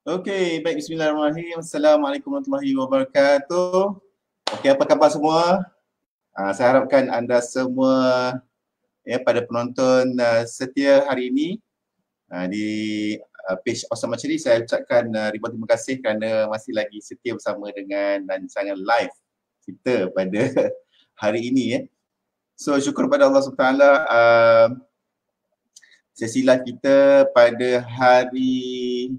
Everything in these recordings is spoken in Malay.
Okey, baik, bismillahirrahmanirrahim. Assalamualaikum warahmatullahi wabarakatuh. Okey, apa khabar semua? Saya harapkan anda semua pada penonton setia hari ini di page Awesome Mastery. Saya ucapkan ribuan terima kasih kerana masih lagi setia bersama dengan rancangan live kita pada hari ini. So syukur pada Allah SWT. Sesi live kita pada hari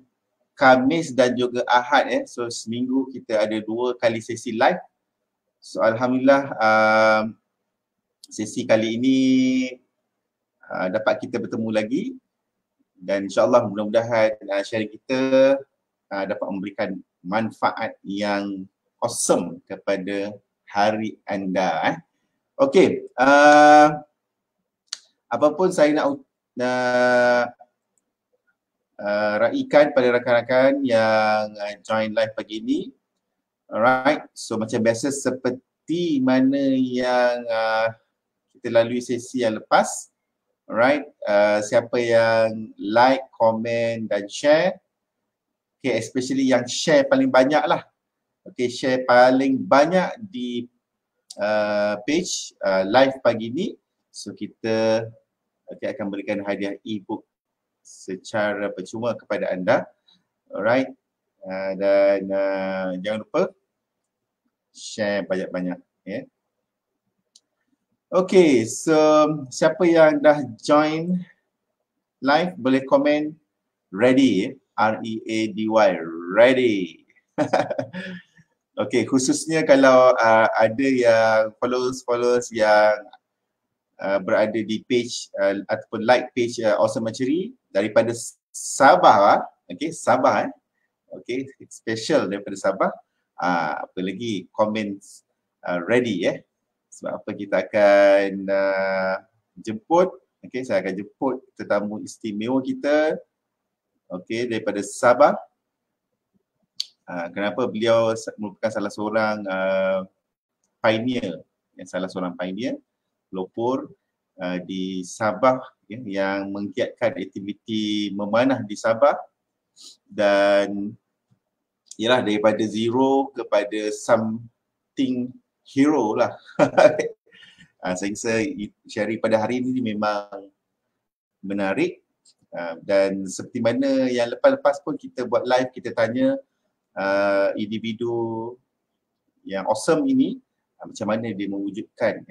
Khamis dan juga Ahad So seminggu kita ada 2 kali sesi live. So alhamdulillah sesi kali ini dapat kita bertemu lagi dan insyaAllah mudah-mudahan sharing kita dapat memberikan manfaat yang awesome kepada hari anda. Okey, apapun saya nak raikan pada rakan-rakan yang join live pagi ini. Alright, so macam biasa seperti mana yang kita lalui sesi yang lepas. Alright, siapa yang like, komen dan share. Okay, especially yang share paling banyak lah. Okay, share paling banyak di page live pagi ni. So kita akan berikan hadiah e-book secara percuma kepada anda. Alright, dan jangan lupa share banyak-banyak. Okay, so siapa yang dah join live boleh komen ready, R-E-A-D-Y, ready. Okay, khususnya kalau ada yang followers yang berada di page ataupun like page Awesome Mastery daripada Sabah. Okay, Sabah okay, special daripada Sabah. Apa lagi, komen ready sebab apa kita akan jemput, okay, saya akan jemput tetamu istimewa kita, okay, daripada Sabah. Kenapa? Beliau merupakan salah seorang pioneer, pelopor di Sabah yang menggiatkan aktiviti memanah di Sabah dan ialah daripada zero kepada something hero lah. Saya rasa sharing pada hari ini memang menarik dan seperti mana yang lepas-lepas pun kita buat live, kita tanya individu yang awesome ini macam mana dia mewujudkan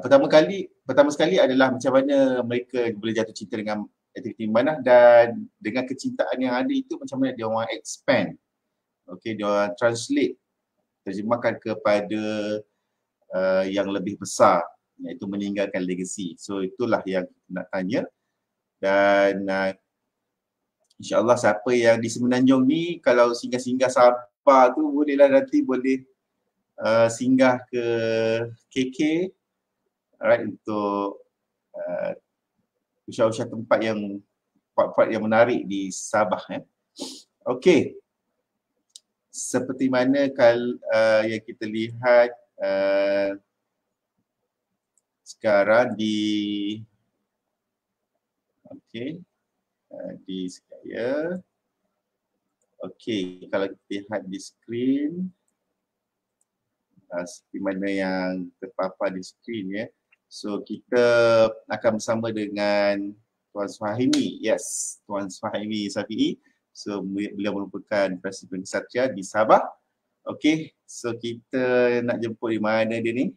pertama sekali adalah macam mana mereka boleh jatuh cinta dengan aktiviti memanah dan dengan kecintaan yang ada itu macam mana dia orang expand, okay, dia orang translate, terjemahkan kepada yang lebih besar, iaitu meninggalkan legacy. So itulah yang nak tanya dan insyaAllah siapa yang di Semenanjung ni kalau singgah-singgah Sabah tu bolehlah nanti boleh singgah ke KK, alright, untuk usaha-usaha tempat yang menarik di Sabah. Okey, seperti mana yang kita lihat sekarang di di saya. Okey, kalau kita lihat di skrin seperti mana yang terpapar di skrin So kita akan bersama dengan Tuan Suhaimi. Yes, Tuan Suhaimi Safi'i. So beliau merupakan Presiden Kesatria di Sabah. Okey, so kita nak jemput di mana dia ni?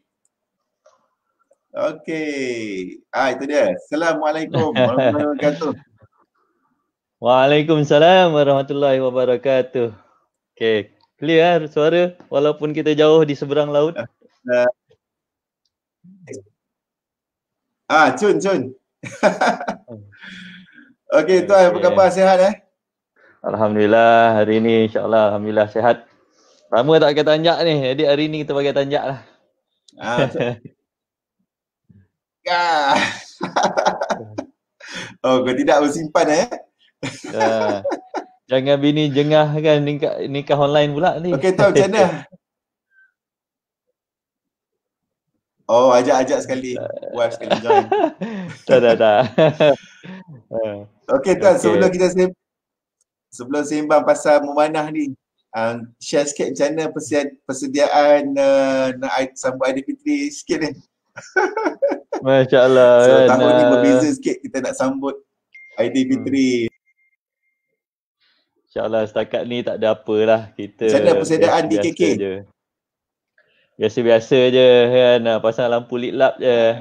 Okey, itu dia. Assalamualaikum warahmatullahi wabarakatuh. Waalaikumsalam warahmatullahi wabarakatuh. Okey, clear suara walaupun kita jauh di seberang laut. Cun. Okey, Tuan, apa khabar, sihat Alhamdulillah, hari ni insyaAllah Alhamdulillah sihat. Lama tak pakai tanjak ni, jadi hari ni kita pakai tanjak lah. Oh, kau tidak bersimpan Jangan bini jengah kan nikah online pula ni. Okey, Tuan, macam mana? Oh, ajak sekali. Wife sekali join. Tak. Okey, Tuan, sebelum sembang pasal memanah ni, share sikit macam mana persediaan nak sambut Aidilfitri sikit ni. Masya Allah So kan. tahun ni berbeza sikit kita nak sambut Aidilfitri. InsyaAllah setakat ni tak ada apalah. Kita Macam mana persediaan di KK? je. Biasa-biasa je kan, pasang lampu lit lap je.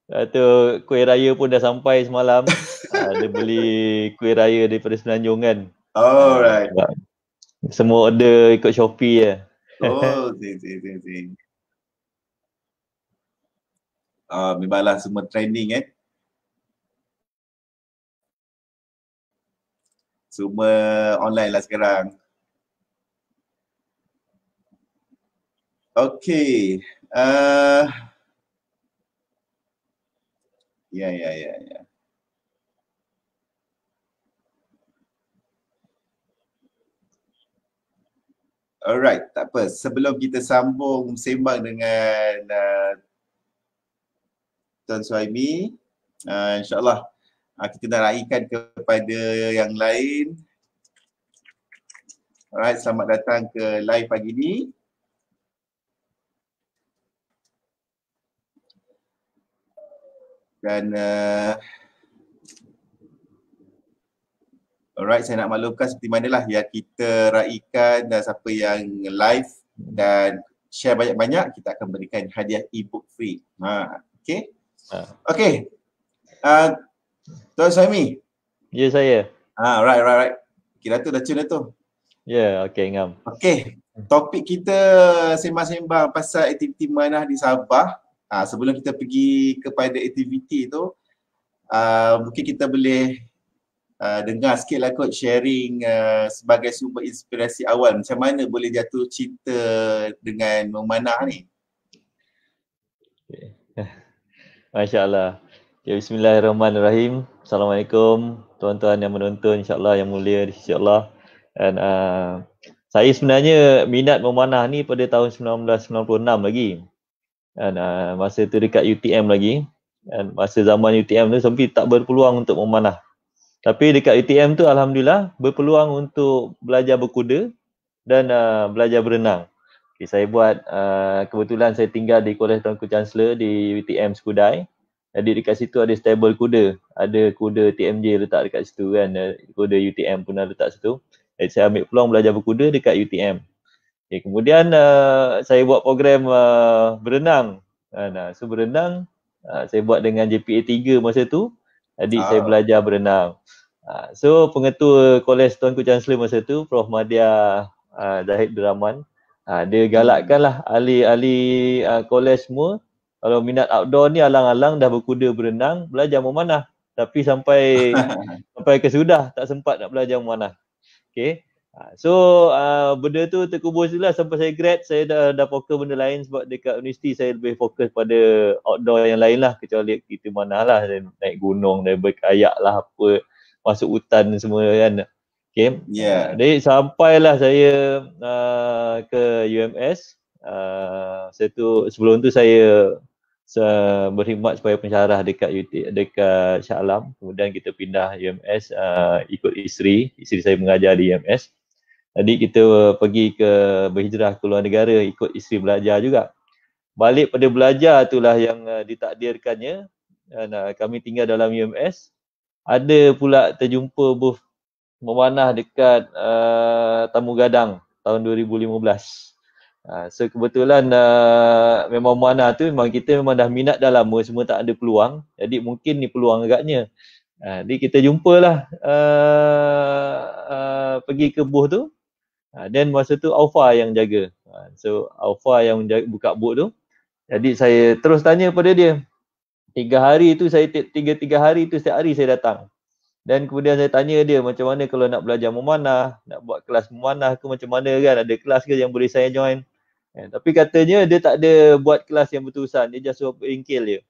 Lepas tu kuih raya pun dah sampai semalam. Dia beli kuih raya daripada Semenanjung kan. Alright. Semua order ikut Shopee je. Oh, sing. Memanglah semua trending semua online lah sekarang. Okay. Ya. Alright, tak apa. Sebelum kita sambung sembang dengan Tuan Suhaimi, insyaAllah kita nak raikan kepada yang lain. Alright, selamat datang ke live pagi ni. Dan alright, saya nak maklumkan seperti manalah yang kita raikan dan siapa yang live dan share banyak-banyak, kita akan berikan hadiah e-book free. Okay. Okay. Tuan Suhaimi. Ya, saya. Right. Kira tu dah tune dah tu. Ya, okay, ngam. Okay. Topik kita sembang-sembang pasal aktiviti memanah di Sabah. Sebelum kita pergi kepada aktiviti tu, mungkin kita boleh dengar sikit lah kot sharing sebagai sumber inspirasi awal. Macam mana boleh jatuh cinta dengan memanah ni? Okay. Masya Allah. Okay, bismillahirrahmanirrahim. Assalamualaikum tuan-tuan yang menonton, insyaAllah yang mulia di sisi Allah. Dan saya sebenarnya minat memanah ni pada tahun 1996 lagi. Dan masa tu dekat UTM lagi. Dan masa zaman UTM tu sampai tak berpeluang untuk memanah. Tapi dekat UTM tu alhamdulillah berpeluang untuk belajar berkuda dan belajar berenang. Okay, saya buat kebetulan saya tinggal di Kolej Tuanku Chancellor di UTM Skudai. Jadi dekat situ ada stable kuda. Ada kuda TMJ letak dekat situ kan. Kuda UTM pun ada letak situ. Jadi saya ambil peluang belajar berkuda dekat UTM. Okay, kemudian saya buat program berenang. So berenang saya buat dengan JPA 3 masa tu. Jadi saya belajar berenang. So pengetua Kolej Tuanku Chancellor masa tu, Prof. Madya Zahid Duraman. Dia galakkan lah ahli-ahli kolej semua. Kalau minat outdoor ni alang-alang dah berkuda berenang, belajar memanah. Tapi sampai kesudah tak sempat nak belajar memanah. Okay. So benda tu terkubur lah sampai saya grad, saya dah fokus benda lain sebab dekat universiti saya lebih fokus pada outdoor yang lain lah kecuali aktiviti manah lah. Naik gunung, dan berkayak lah apa, masuk hutan semua kan. Okay. Jadi sampailah saya ke UMS. Sebelum tu saya berkhidmat sebagai pensyarah dekat Shah Alam. Kemudian kita pindah UMS ikut isteri saya mengajar di UMS. Jadi kita berhijrah ke luar negara ikut isteri belajar juga. Balik pada belajar itulah yang ditakdirkannya dan kami tinggal dalam UMS. Ada pula terjumpa booth memanah dekat Tamu Gadang tahun 2015. So kebetulan memang memanah tu kita memang dah minat dah lama, semua tak ada peluang. Jadi mungkin ni peluang agaknya. Jadi kita jumpalah pergi ke booth tu. Dan masa tu Aufa yang jaga. So Aufa yang buka booth tu. Jadi saya terus tanya pada dia. 3 hari tu tiga hari tu setiap hari saya datang. Dan kemudian saya tanya dia macam mana kalau nak belajar memanah, nak buat kelas memanah ke macam mana kan, ada kelas ke yang boleh saya join. Tapi katanya dia tak ada buat kelas yang berterusan, dia just suruh berinkil je.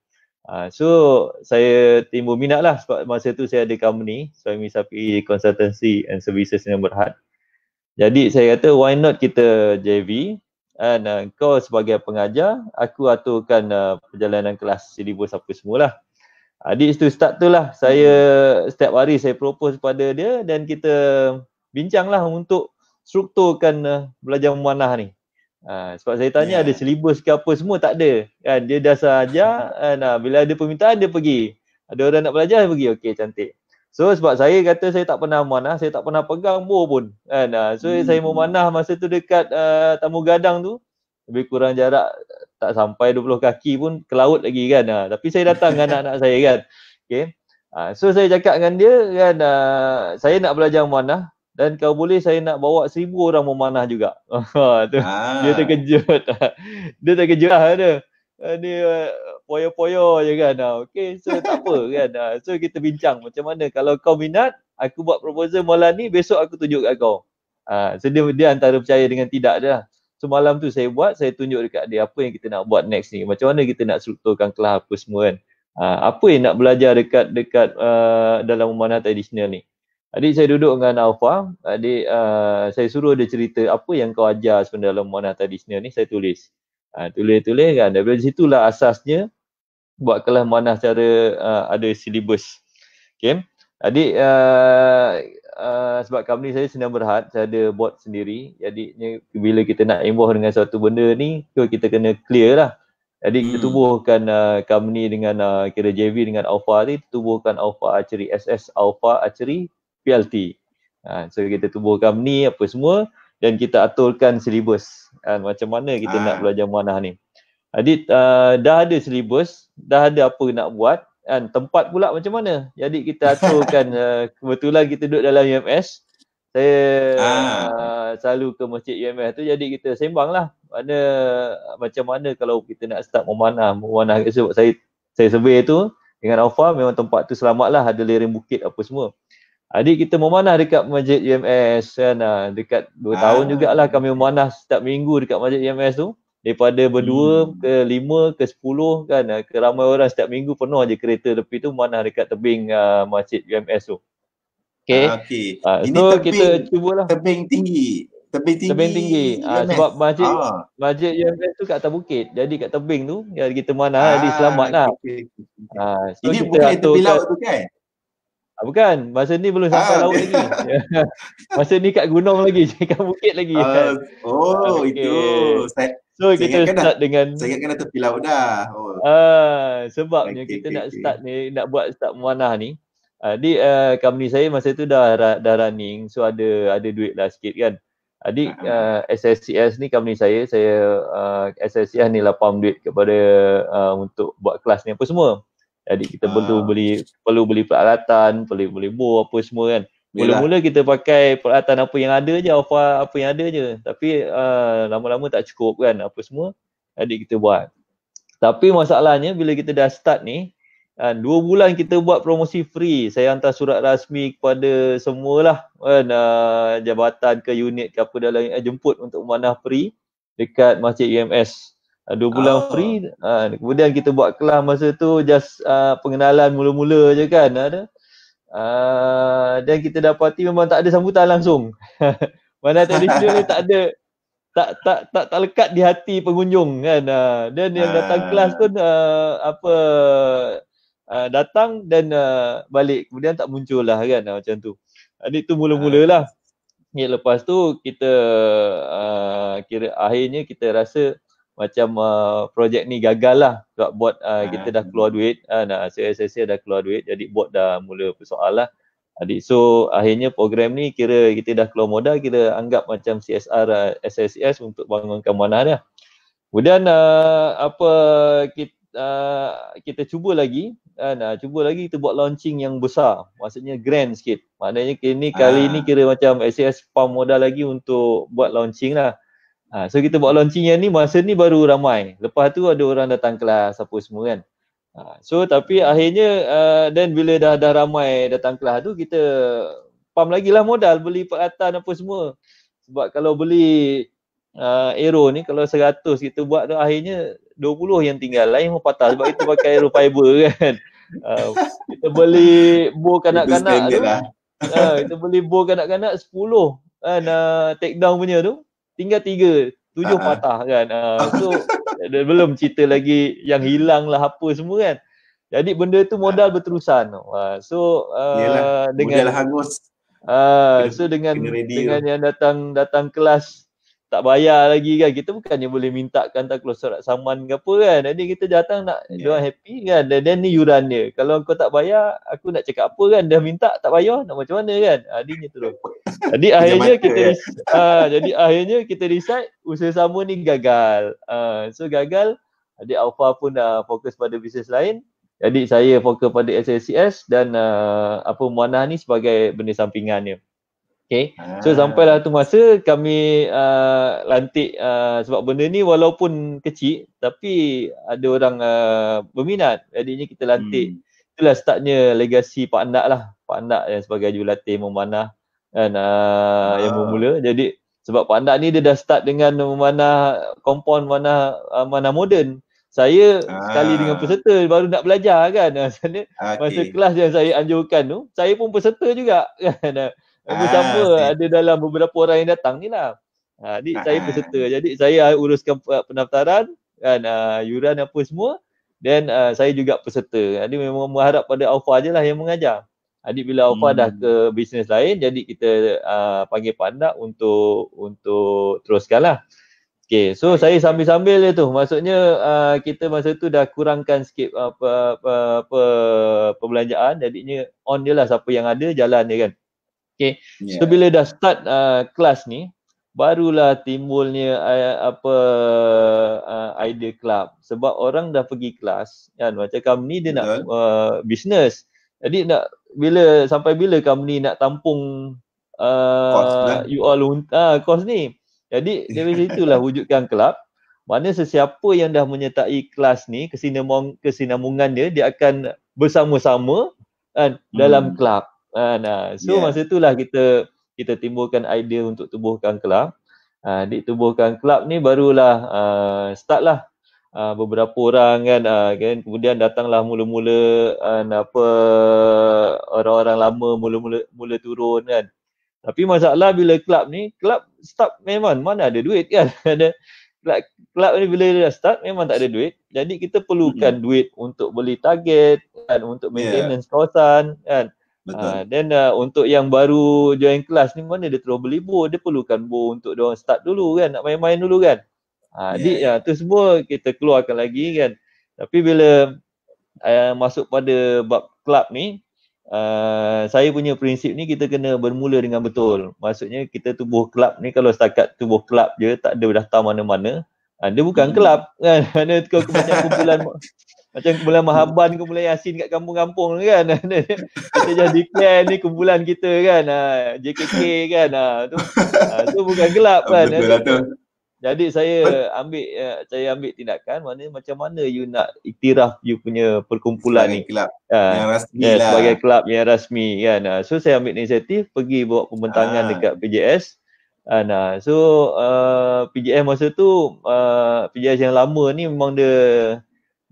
So saya timbul minat lah sebab masa tu saya ada company, Suhaimi Safi Consultancy and Services yang Berhad. Jadi saya kata why not kita JV dan kau sebagai pengajar, aku aturkan perjalanan kelas, syllabus apa semualah. Adik tu start tu lah, saya setiap hari saya propose kepada dia dan kita bincanglah untuk strukturkan belajar memanah ni. Sebab saya tanya ada silibus ke apa semua, tak ada kan, dia dah sahaja kan, bila ada permintaan dia pergi, ada orang nak belajar dia pergi, okey cantik. So sebab saya kata saya tak pernah memanah, saya tak pernah pegang bor pun kan, so saya memanah masa tu dekat Tamu Gadang tu, lebih kurang jarak tak sampai 20 kaki pun ke laut lagi kan, tapi saya datang dengan anak-anak saya kan, okey. So saya cakap dengan dia kan, saya nak belajar memanah dan kalau boleh saya nak bawa 1,000 orang memanah juga. Dia terkejut. Dia terkejut lah dia. Dia poyo-poyo je kan. Okey, so tak apa kan. So kita bincang macam mana kalau kau minat, aku buat proposal malam ni, besok aku tunjuk kat kau. So dia antara percaya dengan tidak je lah. So malam tu saya buat, saya tunjuk dekat dia apa yang kita nak buat next ni. Macam mana kita nak strukturkan kelas apa semua kan. Apa yang nak belajar dekat dalam memanah tradisional ni. Adik saya duduk dengan Alfa, adik saya suruh dia cerita apa yang kau ajar sebenarnya dalam memanah tradisional ni, saya tulis. Tulis kan, dari situlah asasnya buat kelas memanah secara ada silibus. Okay. Adik sebab company saya Sdn Bhd, saya ada board sendiri. Jadi bila kita nak involve dengan satu benda ni, kita kena clear lah. Jadi kita tubuhkan company dengan kira JV dengan Alpha ni, tubuhkan Alpha Archery SS, Alpha Archery PLT. So kita tubuh company apa semua dan kita aturkan silibus kan, macam mana kita nak belajar memanah ni. Jadi dah ada silibus, dah ada apa nak buat kan, tempat pula macam mana. Jadi kita aturkan kebetulan kita duduk dalam UMS. Saya selalu ke masjid UMS tu, jadi kita sembang lah macam mana kalau kita nak start memanah sebab saya survey tu dengan Alpha, memang tempat tu selamat lah, ada lereng bukit apa semua. Adik kita memanah dekat masjid UMS kan, dekat 2 tahun jugalah kami memanah setiap minggu dekat masjid UMS tu. Daripada berdua ke 5 ke 10 kan, ke ramai orang setiap minggu penuh je kereta tepi tu memanah dekat tebing masjid UMS tu. Okay. Ini so tebing, kita cubalah. Tebing tinggi. Sebab masjid UMS tu kat atas bukit. Jadi kat tebing tu kita manah, jadi selamat lah. So ini bukan tepi laut tu kan? Bukan, masa ni belum sampai laut lagi. Masa ni kat gunung lagi, kat bukit lagi. Itu. So kita start dengan, saya ingatkan dah tepi laut dah. Sebabnya kita nak start ni, nak buat start memanah ni. Di company saya masa tu dah running, so ada duit lah sikit kan. Adik SSCS ni company saya SSCS ni lah pump duit kepada untuk buat kelas ni apa semua. Jadi kita perlu beli peralatan, perlu beli bor apa semua kan. Mula-mula kita pakai peralatan apa yang ada je, apa yang ada je. Tapi lama-lama tak cukup kan apa semua. Jadi kita buat. Tapi masalahnya bila kita dah start ni, 2 bulan kita buat promosi free. Saya hantar surat rasmi kepada semualah kan, jabatan ke unit ke apa dalam jemput untuk memanah free dekat Masjid UMS. 2 bulan free. Kemudian kita buat kelas masa tu just pengenalan mula-mula je kan. Dan kita dapati memang tak ada sambutan langsung. Mana tradisional ni tak ada, tak lekat di hati pengunjung kan. Dan yang datang kelas pun datang dan balik, kemudian tak muncul lah kan, macam tu. Adik tu mula-mula lah. Lepas tu kita kira akhirnya kita rasa macam projek ni gagal lah sebab buat kita dah keluar duit, SSC dah keluar duit, jadi buat dah mula persoal lah. Adik, so akhirnya program ni kira kita dah keluar modal, kita anggap macam CSR SSCS untuk bangunkan manah dia. Kemudian kita cuba lagi kita buat launching yang besar, maksudnya grand sikit. Maknanya kali ni kira macam SSCS pump modal lagi untuk buat launching lah. So kita buat launching yang ni, masa ni baru ramai. Lepas tu ada orang datang kelas apa semua kan. So tapi akhirnya dan bila dah ramai datang kelas tu, kita pump lagi lah modal, beli peralatan apa semua. Sebab kalau beli aero ni, kalau 100 kita buat tu, akhirnya 20 yang tinggal, lain pun patah sebab kita pakai aero fiber kan. Kita beli bor kanak-kanak tu, kita beli bor kanak-kanak 10 kan, take down punya tu, tinggal 3, 7 patah kan. So belum cerita lagi yang hilang lah apa semua kan. Jadi benda tu modal berterusan. So Yalah, modal dengan hangus. so Kena dengan radio. yang datang kelas tak bayar lagi kan, kita bukannya boleh mintakan tak keluar surat saman ke apa kan. Jadi kita datang nak diorang happy kan, dan ni yuran dia. Kalau kau tak bayar, aku nak cakap apa kan, dah minta tak bayar, nak macam mana kan. Adinya terus. Jadi akhirnya kita decide usaha sama ni gagal. So gagal, adik Alfa pun dah fokus pada bisnes lain. Jadi saya fokus pada SLCS dan Muannah ni sebagai benda sampingannya. Okay. So sampailah tu masa kami lantik sebab benda ni walaupun kecil tapi ada orang berminat. Jadinya kita lantik. Itulah startnya legasi Pak Andak lah. Pak Andak yang sebagai jurulatih memanah kan, yang bermula. Jadi sebab Pak Andak ni dia dah start dengan memanah kompon, manah moden. Saya sekali dengan peserta baru nak belajar kan. Masa kelas yang saya anjurkan tu, saya pun peserta juga kan. Bersama ada dalam beberapa orang yang datang ni lah. Saya peserta. Jadi saya uruskan pendaftaran kan, yuran apa semua, dan saya juga peserta. Jadi memang mengharap pada Alfa je lah yang mengajar. Adik bila Alfa dah ke bisnes lain, jadi kita panggil Pak Andak untuk teruskan lah. Okay, so saya sambil-sambil je tu. Maksudnya kita masa tu dah kurangkan sikit perbelanjaan. Jadinya on je lah, siapa yang ada jalan je kan. Okay, so bila dah start kelas ni, barulah timbulnya idea club. Sebab orang dah pergi kelas kan, macam company dia nak business. Jadi sampai bila company nak tampung you all cost ni. Jadi dari situlah wujudkan club. Mana sesiapa yang dah menyertai kelas ni, kesinambungan dia akan bersama-sama kan, dalam club. So masa itulah kita timbulkan idea untuk tubuhkan kelab. Ditubuhkan kelab ni barulah start lah beberapa orang kan, kemudian datanglah mula-mula orang-orang lama mula turun kan. Tapi masalah bila kelab start memang mana ada duit kan. Ada kelab ni bila dia start memang tak ada duit. Jadi kita perlukan duit untuk beli target kan, untuk maintenance kawasan kan. Dan untuk yang baru join kelas ni, mana dia terus beli bo, dia perlukan bo untuk dia orang start dulu kan, nak main-main dulu kan. Tu semua kita keluarkan lagi kan. Tapi bila masuk pada bab kelab ni, saya punya prinsip ni kita kena bermula dengan betul. Maksudnya kita tubuh kelab ni, kalau setakat tubuh kelab je, tak ada daftar mana-mana, dia bukan kelab kan. Ada kumpulan Mahaban, kumpulan Yasin kat kampung-kampung kan. Kita just declare ni kumpulan kita kan, JKK kan. Tu bukan gelap kan. Betul lah tu. Jadi saya ambil tindakan, macam mana you nak iktiraf you punya perkumpulan sebagai ni kelab yang rasmi lah. Sebagai kelab yang rasmi kan. So saya ambil inisiatif pergi buat pembentangan dekat PJS. So PJS masa tu PJS yang lama ni memang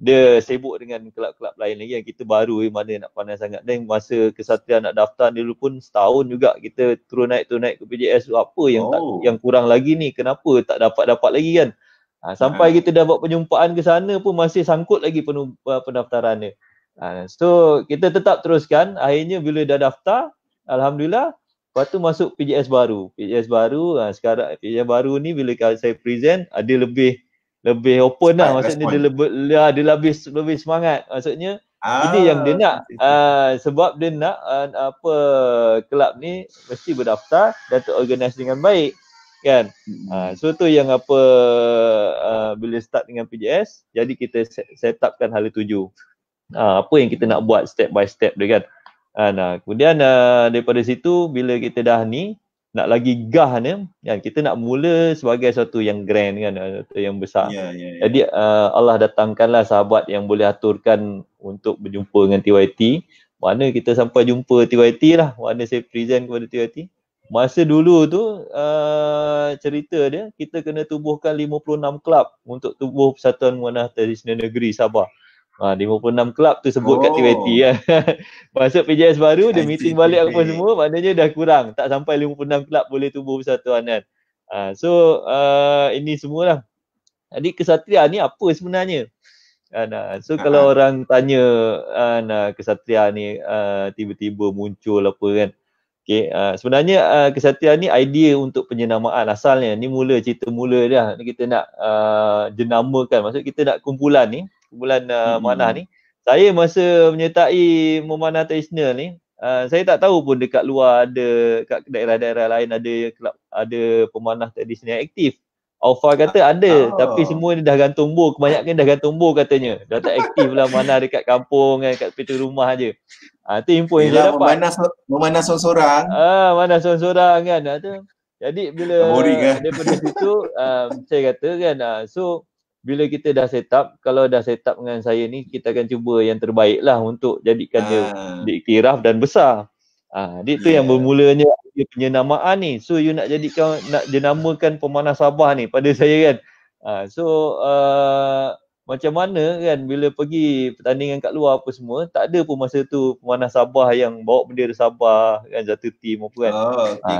dia sibuk dengan kelab-kelab lain lagi yang kita baru mana nak pandai sangat. Dan masa Kesatria nak daftar dulu pun setahun juga kita turun naik ke PJS. Apa yang kurang lagi ni, kenapa tak dapat lagi kan. Sampai kita dah buat penyumpaan ke sana pun masih sangkut lagi pendaftaran dia. So kita tetap teruskan. Akhirnya bila dah daftar, Alhamdulillah, lepas tu masuk PJS baru. Sekarang PJS baru ni bila saya present, ada lebih open lah. Maksudnya dia lebih semangat. Maksudnya ini yang dia nak. Sebab dia nak kelab ni mesti berdaftar dan terorganize dengan baik kan. So tu yang bila start dengan PJS, jadi kita set upkan hala tuju. Apa yang kita nak buat step by step dia kan. Kemudian daripada situ bila kita dah ni nak lagi gah ni kan, kita nak mula sebagai satu yang grand kan, satu yang besar. Jadi Allah datangkanlah sahabat yang boleh aturkan untuk berjumpa dengan TYT. Mana kita sampai jumpa TYT lah, mana saya present kepada TYT. Masa dulu tu cerita dia, kita kena tubuhkan 56 kelab untuk tubuh Persatuan Muannah Tradisional Negeri Sabah. 56 kelab tu sebut kat TYT kan. Masuk PJS baru, dia meeting balik apa semua, maknanya dah kurang. Tak sampai 56 kelab boleh tubuh persatuan kan. So ini semualah. Jadi Kesatria ni apa sebenarnya? So kalau orang tanya kesatria ni tiba-tiba muncul apa kan. Okay, sebenarnya kesatria ni idea untuk penjenamaan asalnya. Ni cerita mula dia. Ni kita nak jenamakan. Maksud kita nak kumpulan manah ni. Saya masa menyertai memanah tradisional ni, saya tak tahu pun dekat luar ada, kat daerah-daerah lain ada pemanah tradisional aktif. Aufa kata ada, tapi semua ni dah gantung bor, kebanyakan dah gantung bor katanya. Dah tak aktif lah mana dekat kampung kan, kat pintu rumah je. Tu info yang saya dapat. Memanah seorang-seorang. Mana seorang-seorang kan. Jadi bila daripada situ saya kata kan, so bila kita dah set up, kalau dah set up dengan saya ni, kita akan cuba yang terbaik lah untuk jadikan dia diiktiraf dan besar. Itu yang bermulanya penyenamaan ni. So you nak jenamakan pemanah Sabah ni pada saya kan. Macam mana kan bila pergi pertandingan kat luar apa semua, tak ada pun masa tu pemanah Sabah yang bawa bendera Sabah kan, satu tim apa kan.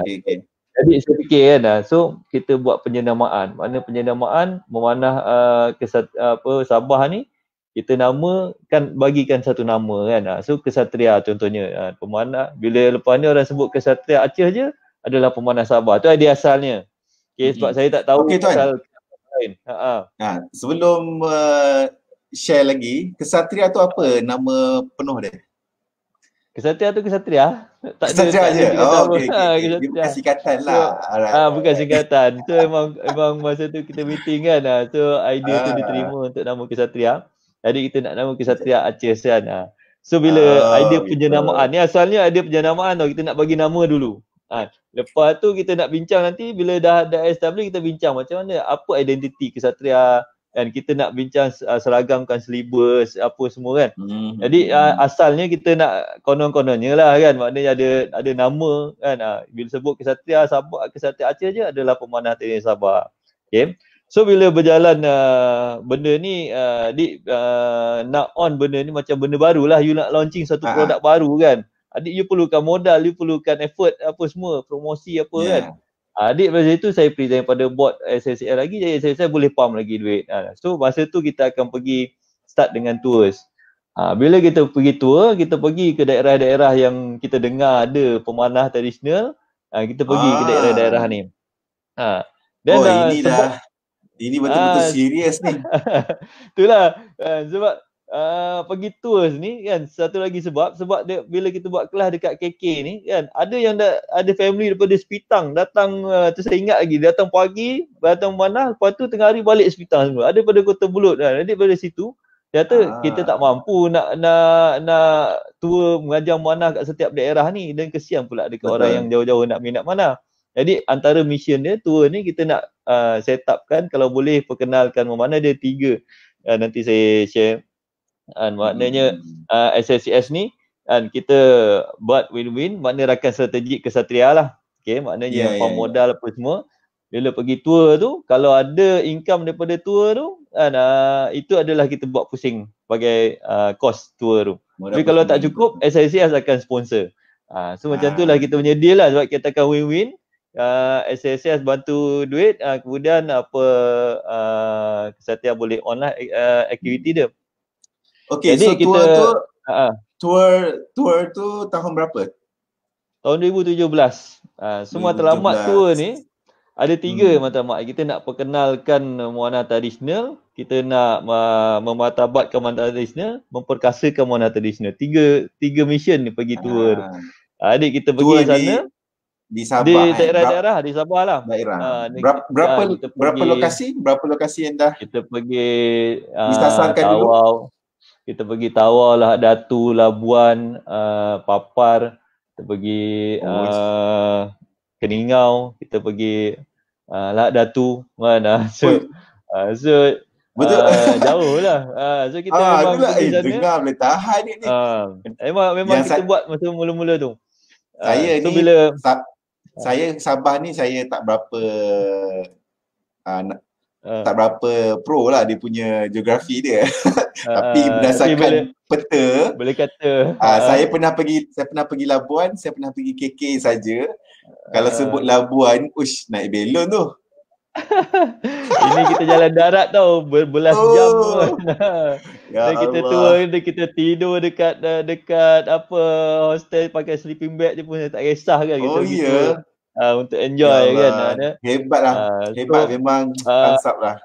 Okay. Jadi saya fikir kan, so kita buat penjenamaan. Mana penjenamaan memanah Sabah ni, kita bagikan satu nama kan. So kesatria contohnya, pemanah, bila lepas ni orang sebut kesatria Aceh je, adalah pemanah Sabah. Tu idea asalnya. Okay, sebab saya tak tahu asal lain. Sebelum share lagi, kesatria tu apa nama penuh dia? Kesatria tu kesatria. Kesatria je. Okay. Dia bukan singkatan lah. Bukan singkatan. So memang masa tu kita meeting kan. So idea tu diterima untuk nama kesatria. Jadi kita nak nama kesatria Aceh kan. So bila idea penjenamaan ni, asalnya idea penjenamaan tau, kita nak bagi nama dulu. Lepas tu kita nak bincang nanti, bila dah establish, kita bincang macam mana, apa identiti kesatria, dan kita nak bincang seragamkan syllabus apa semua kan. Jadi asalnya kita nak konon-kononnya lah kan, maknanya ada nama kan. Bila sebut kesatria Sabah, kesatria Aceh je adalah pemanah tradisional Sabah. Okay. So bila berjalan benda ni, nak on benda ni macam benda baru lah, you nak launching satu produk baru kan. Adik you perlukan modal, you perlukan effort apa semua, promosi apa kan. Adik pada itu saya present pada board SSL lagi, jadi SSL boleh pump lagi duit. So masa tu kita akan pergi start dengan tours. Bila kita pergi tour, kita pergi ke daerah-daerah yang kita dengar ada pemanah tradisional, kita pergi ke daerah-daerah ni. Dan ini betul-betul serius ni. Itulah sebab pergi tours ni kan, satu lagi sebab dia, bila kita buat kelas dekat KK ni kan, ada yang ada family daripada Sepitang datang, tu saya ingat lagi, datang pagi, datang mana, lepas tu tengah hari balik Sepitang semua, ada pada Kota Belud kan. Jadi dari situ dia kata kita tak mampu nak tour mengajar manah kat setiap daerah ni, dan kesian pula dekat orang yang jauh-jauh nak minat manah. Jadi antara mission dia, tour ni kita nak set up kan, kalau boleh perkenalkan memanah, dia 3. Nanti saya share. Maknanya SSCS ni kita buat win-win, makna rakan strategik kesatria lah. Okay, maknanya pump modal apa semua. Bila pergi tour tu, kalau ada income daripada tour tu, itu adalah kita buat pusing sebagai cost tour tu. Tapi kalau tak cukup, SSCS akan sponsor. So macam tu lah kita punya deal lah, sebab kita akan win-win. SSCS bantu duit, kemudian kesatria boleh online aktiviti dia. Okay, jadi so tour tu tahun berapa? Tahun 2017. Semua matlamat tour ni ada 3 matlamat. Kita nak perkenalkan memanah tradisional, kita nak mematabatkan memanah tradisional, memperkasakan memanah tradisional. 3 mission ni pergi tour. Adik kita pergi sana di Sabah, di daerah-daerah di Sabah lah. Berapa lokasi? Berapa lokasi yang dah kita pergi disasarkan Tawau. Kita pergi Tawau, Lahad Datu, Labuan, Papar, kita pergi Keningau, kita pergi Lahad Datu kan. So betul. Jauh lah. So kita memang pergi sana. Dengar boleh tahan ni. Memang kita buat masa mula-mula tu. Saya Sabah ni saya tak berapa tak berapa pro lah dia punya geografi dia. Tapi berdasarkan peta, boleh kata saya pernah pergi Labuan, saya pernah pergi KK saja. Kalau sebut Labuan, naik belon tu. Ini kita jalan darat tau, berbelas jam tu kan. Ya Dan kita Allah. kita tidur dekat apa hostel pakai sleeping bag je pun tak kisah kan, kita Oh pergi ya. tour untuk Ya enjoy kan. Allah. Hebatlah. Hebat So memang uh, Ansab lah.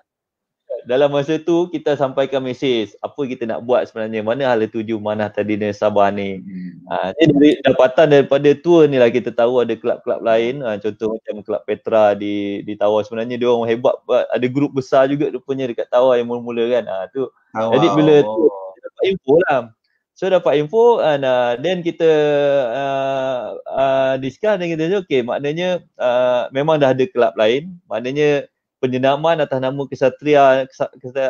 dalam masa tu kita sampaikan mesej apa kita nak buat sebenarnya, mana hala tuju mana tadi di Sabah ni. Jadi dapatan daripada tour ni lah kita tahu ada kelab-kelab lain, contoh macam kelab Petra di Tawau, sebenarnya dia orang hebat, ada grup besar juga rupanya dekat Tawau yang mula-mula kan. Tu jadi bila tu kita dapat info lah. So dapat info then kita discuss dan kita cakap okey, maknanya memang dah ada kelab lain, maknanya penjenaman atas nama Kesatria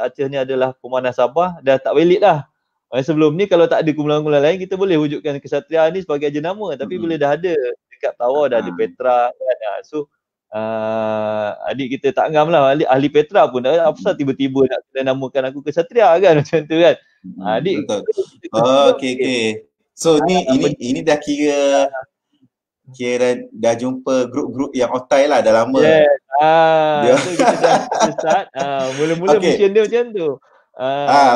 Aceh ni adalah Pemanah Sabah dah tak valid lah. Sebelum ni kalau tak ada kumpulan-kumpulan lain kita boleh wujudkan Kesatria ni sebagai jenama, tapi bila dah ada dekat Tawau dah ada Petra kan. So adik kita tak ngam lah, ahli Petra pun dah apa tiba-tiba nak kena namakan aku Kesatria kan macam tu kan. Adik Betul. Okey. So ini dah kira dah jumpa grup-grup yang otai lah dah lama. Yes. So kita dah start. Mula-mula mission dia macam tu.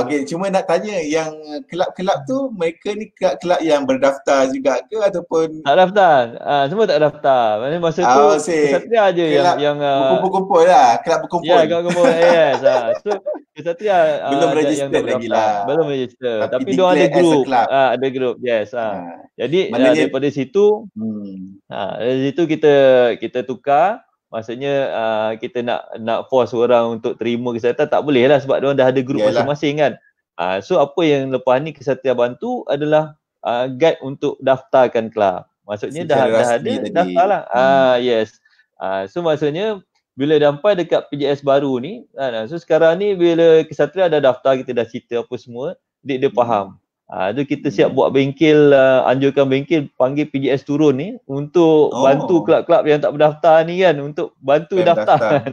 Okey, cuma nak tanya yang kelab-kelab tu mereka ni kelab-kelab yang berdaftar juga ke ataupun tak daftar? Semua tak daftar. Maksudnya masa tu Kesatria je yang berkumpul lah, kelab berkumpul. Ya, kelab berkumpul. Yes. So Kesatria belum register lagi lah. Belum register. Tapi dia ada grup. Ada grup. Yes. Jadi daripada situ dari situ kita tukar. Maksudnya kita nak force orang untuk terima Kesatria tak boleh lah sebab diorang dah ada grup masing-masing kan. So apa yang lepas ni Kesatria bantu adalah guide untuk daftarkan kelab. Maksudnya dah ada daftar lah. Yes. So maksudnya bila sampai dekat PJS baru ni, so sekarang ni bila Kesatria dah daftar, kita dah cerita apa semua, dia faham. Tu kita siap buat bengkel, anjurkan bengkel panggil PJS turun ni untuk bantu kelab-kelab yang tak berdaftar ni kan, untuk bantu daftar.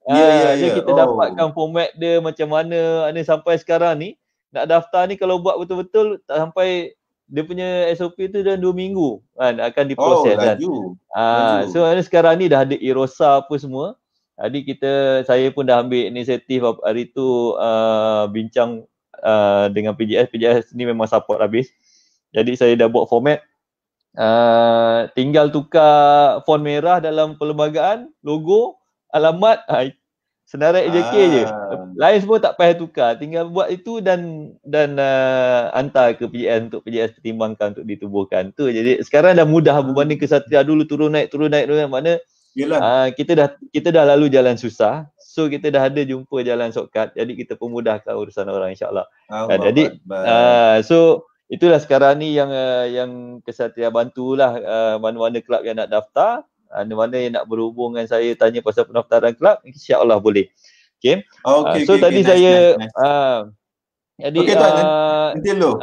So kita dapatkan format dia macam mana sampai sekarang ni. Nak daftar ni kalau buat betul-betul tak sampai dia punya SOP tu dalam 2 minggu kan akan diproses kan. So sekarang ni dah ada Erosa apa semua. Jadi saya pun dah ambil inisiatif hari tu bincang dengan PJS ni memang support habis. Jadi saya dah buat format, tinggal tukar font merah dalam perlembagaan, logo, alamat, senarai EJK je. Lain semua tak payah tukar, tinggal buat itu dan hantar ke PJS untuk PJS pertimbangkan untuk ditubuhkan. Tu jadi sekarang dah mudah berbanding Kesatria dulu turun naik mana kita dah lalu jalan susah. So kita dah ada jumpa jalan shortcut, jadi kita pemudahkan urusan orang insya-Allah. Jadi so itulah sekarang ni yang Kesatria bantulah mana-mana kelab yang nak daftar, mana yang nak berhubung dengan saya tanya pasal pendaftaran kelab, insya-Allah boleh. Okey. So tadi saya jadi nanti dulu.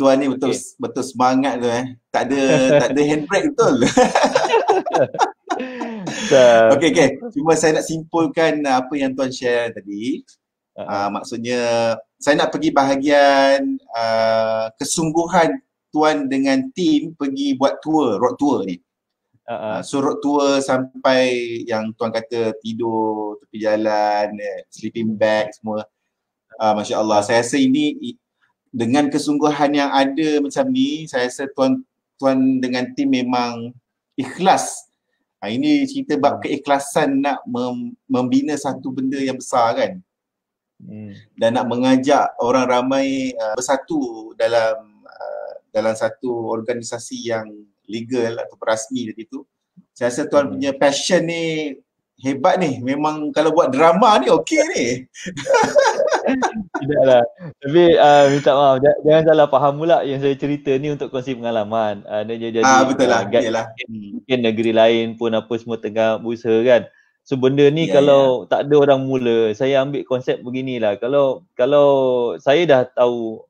Tuan ni betul semangat tu Tak ada handbrake betul. Okey. Cuma saya nak simpulkan apa yang tuan share tadi. Maksudnya saya nak pergi bahagian kesungguhan tuan dengan tim pergi buat tour, road tour ni. So road tour sampai yang tuan kata tidur tepi jalan, sleeping bag semua. Masya Allah, saya rasa ini dengan kesungguhan yang ada macam ni, saya rasa tuan dengan tim memang ikhlas. Ini cerita bab keikhlasan nak membina satu benda yang besar kan. Dan nak mengajak orang ramai bersatu dalam satu organisasi yang legal atau rasmi tadi tu. Saya rasa tuan punya passion ni hebat ni. Memang kalau buat drama ni okey ni. Tidaklah. Tapi minta maaf, jangan salah faham pula yang saya cerita ni untuk kongsi pengalaman. Dia jadi betul lah. Mungkin negeri lain pun apa semua tengah berusaha kan. So benda ni kalau tak ada orang mula, saya ambil konsep beginilah. Kalau saya dah tahu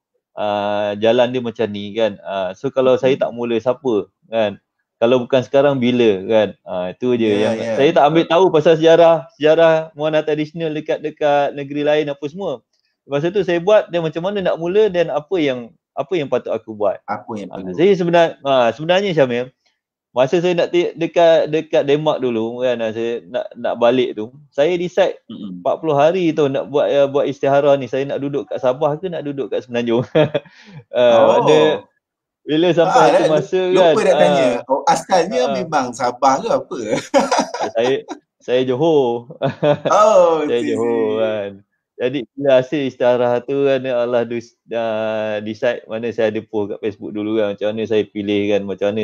jalan dia macam ni kan. So kalau saya tak mula, siapa kan? Kalau bukan sekarang, bila kan? Itu je saya tak ambil tahu pasal sejarah Muana tradisional dekat negeri lain apa semua. Masa tu saya buat dan macam mana nak mula dan apa yang patut aku buat. Apa yang perlu. Saya sebenarnya Syamil, masa saya nak dekat Denmark dulu kan, saya nak balik tu, saya decide 40 hari tu nak buat istiharah ni, saya nak duduk kat Sabah ke nak duduk kat Semenanjung. Mana Oh. bila sampai satu masa kan, Lupa nak tanya. Asalnya memang Sabah ke apa? saya Johor. Oh, Saya Johor kan. Jadi bila hasil istiharah tu kan, Allah decide mana saya ada post kat Facebook dulu kan, macam mana saya pilih kan, macam mana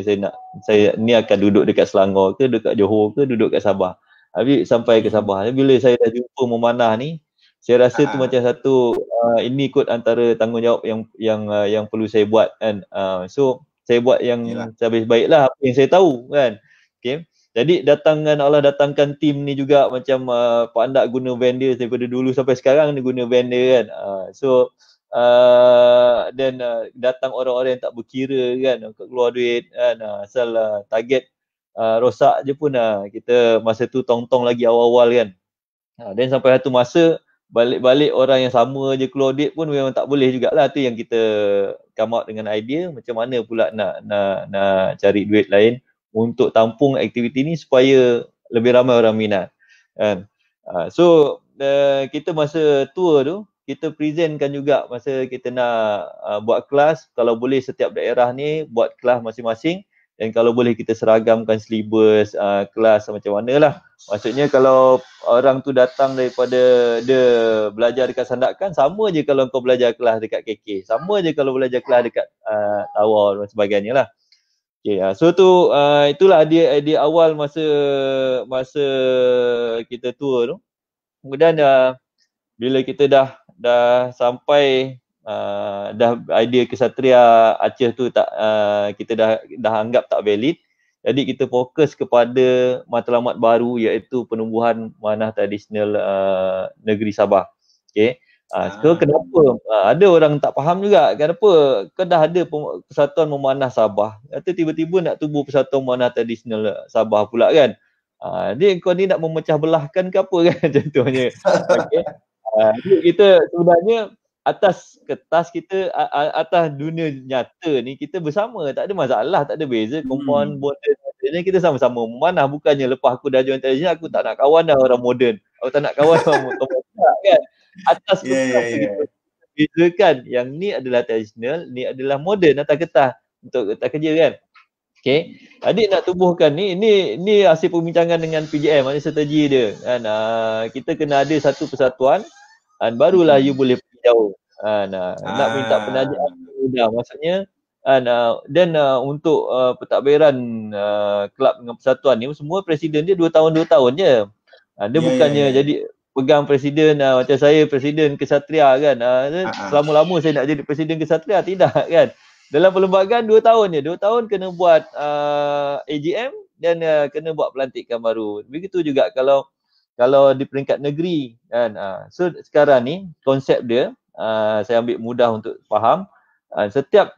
saya ni akan duduk dekat Selangor ke, dekat Johor ke, duduk kat Sabah. Habis sampai ke Sabah. Bila saya dah jumpa memanah ni, saya rasa tu macam satu ini kot antara tanggungjawab yang perlu saya buat kan. So saya buat yang sebaik-baik lah apa yang saya tahu kan. Okay. Jadi Allah datangkan tim ni juga macam Pak Andak guna van dia daripada dulu sampai sekarang dia guna van dia kan. Dan datang orang-orang yang tak berkira kan, keluar duit kan, asal target rosak je pun kita masa tu tong-tong lagi awal-awal kan. Dan sampai satu masa balik-balik orang yang sama je keluar duit pun memang tak boleh jugalah. Tu yang kita come out dengan idea macam mana pula nak cari duit lain untuk tampung aktiviti ni supaya lebih ramai orang minat kan. So kita masa tour tu kita presentkan juga masa kita nak buat kelas, kalau boleh setiap daerah ni buat kelas masing-masing, dan kalau boleh kita seragamkan syllabus kelas macam manalah. Maksudnya kalau orang tu datang daripada dia belajar dekat Sandakan, sama je kalau kau belajar kelas dekat KK, sama je kalau belajar kelas dekat Tawau dan sebagainya lah. Okay, so tu itulah idea awal masa kita tour tu. Kemudian bila kita dah sampai dah idea Kesatria Aceh tu kita dah anggap tak valid. Jadi kita fokus kepada matlamat baru iaitu penumbuhan manah tradisional negeri Sabah. Okay. So kenapa ada orang tak faham juga kenapa kau dah ada Persatuan Memanah Sabah, kata tiba-tiba nak tubuh Persatuan Memanah Tradisional Sabah pula kan. Dia kau ni nak memecah belahkan ke apa kan contohnya. Okey. Kita sebenarnya atas kertas kita, atas dunia nyata ni kita bersama, tak ada masalah, tak ada beza. Compound border ni kita sama-sama memanah, bukannya lepas aku dah join tradisional aku tak nak kawan dah orang moden. Aku tak nak kawan orang komersial kan. Atas kertas kita bezakan yang ni adalah tradisional, ni adalah moden atas kertas untuk kertas kerja kan. Okay. Adik nak tubuhkan ni hasil perbincangan dengan PJM, maknanya strategi dia kan. Kita kena ada satu persatuan dan barulah you boleh pergi jauh. Nak minta penajaman mudah maksudnya. Dan untuk pentadbiran kelab dengan persatuan ni semua presiden dia 2 tahun je. Dia bukannya jadi pegang presiden macam saya presiden Kesatria kan. Selama-lama saya nak jadi presiden Kesatria, tidak kan. Dalam perlembagaan 2 tahun je. 2 tahun kena buat AGM dan kena buat pelantikan baru. Begitu juga kalau di peringkat negeri kan. So sekarang ni konsep dia saya ambil mudah untuk faham. Setiap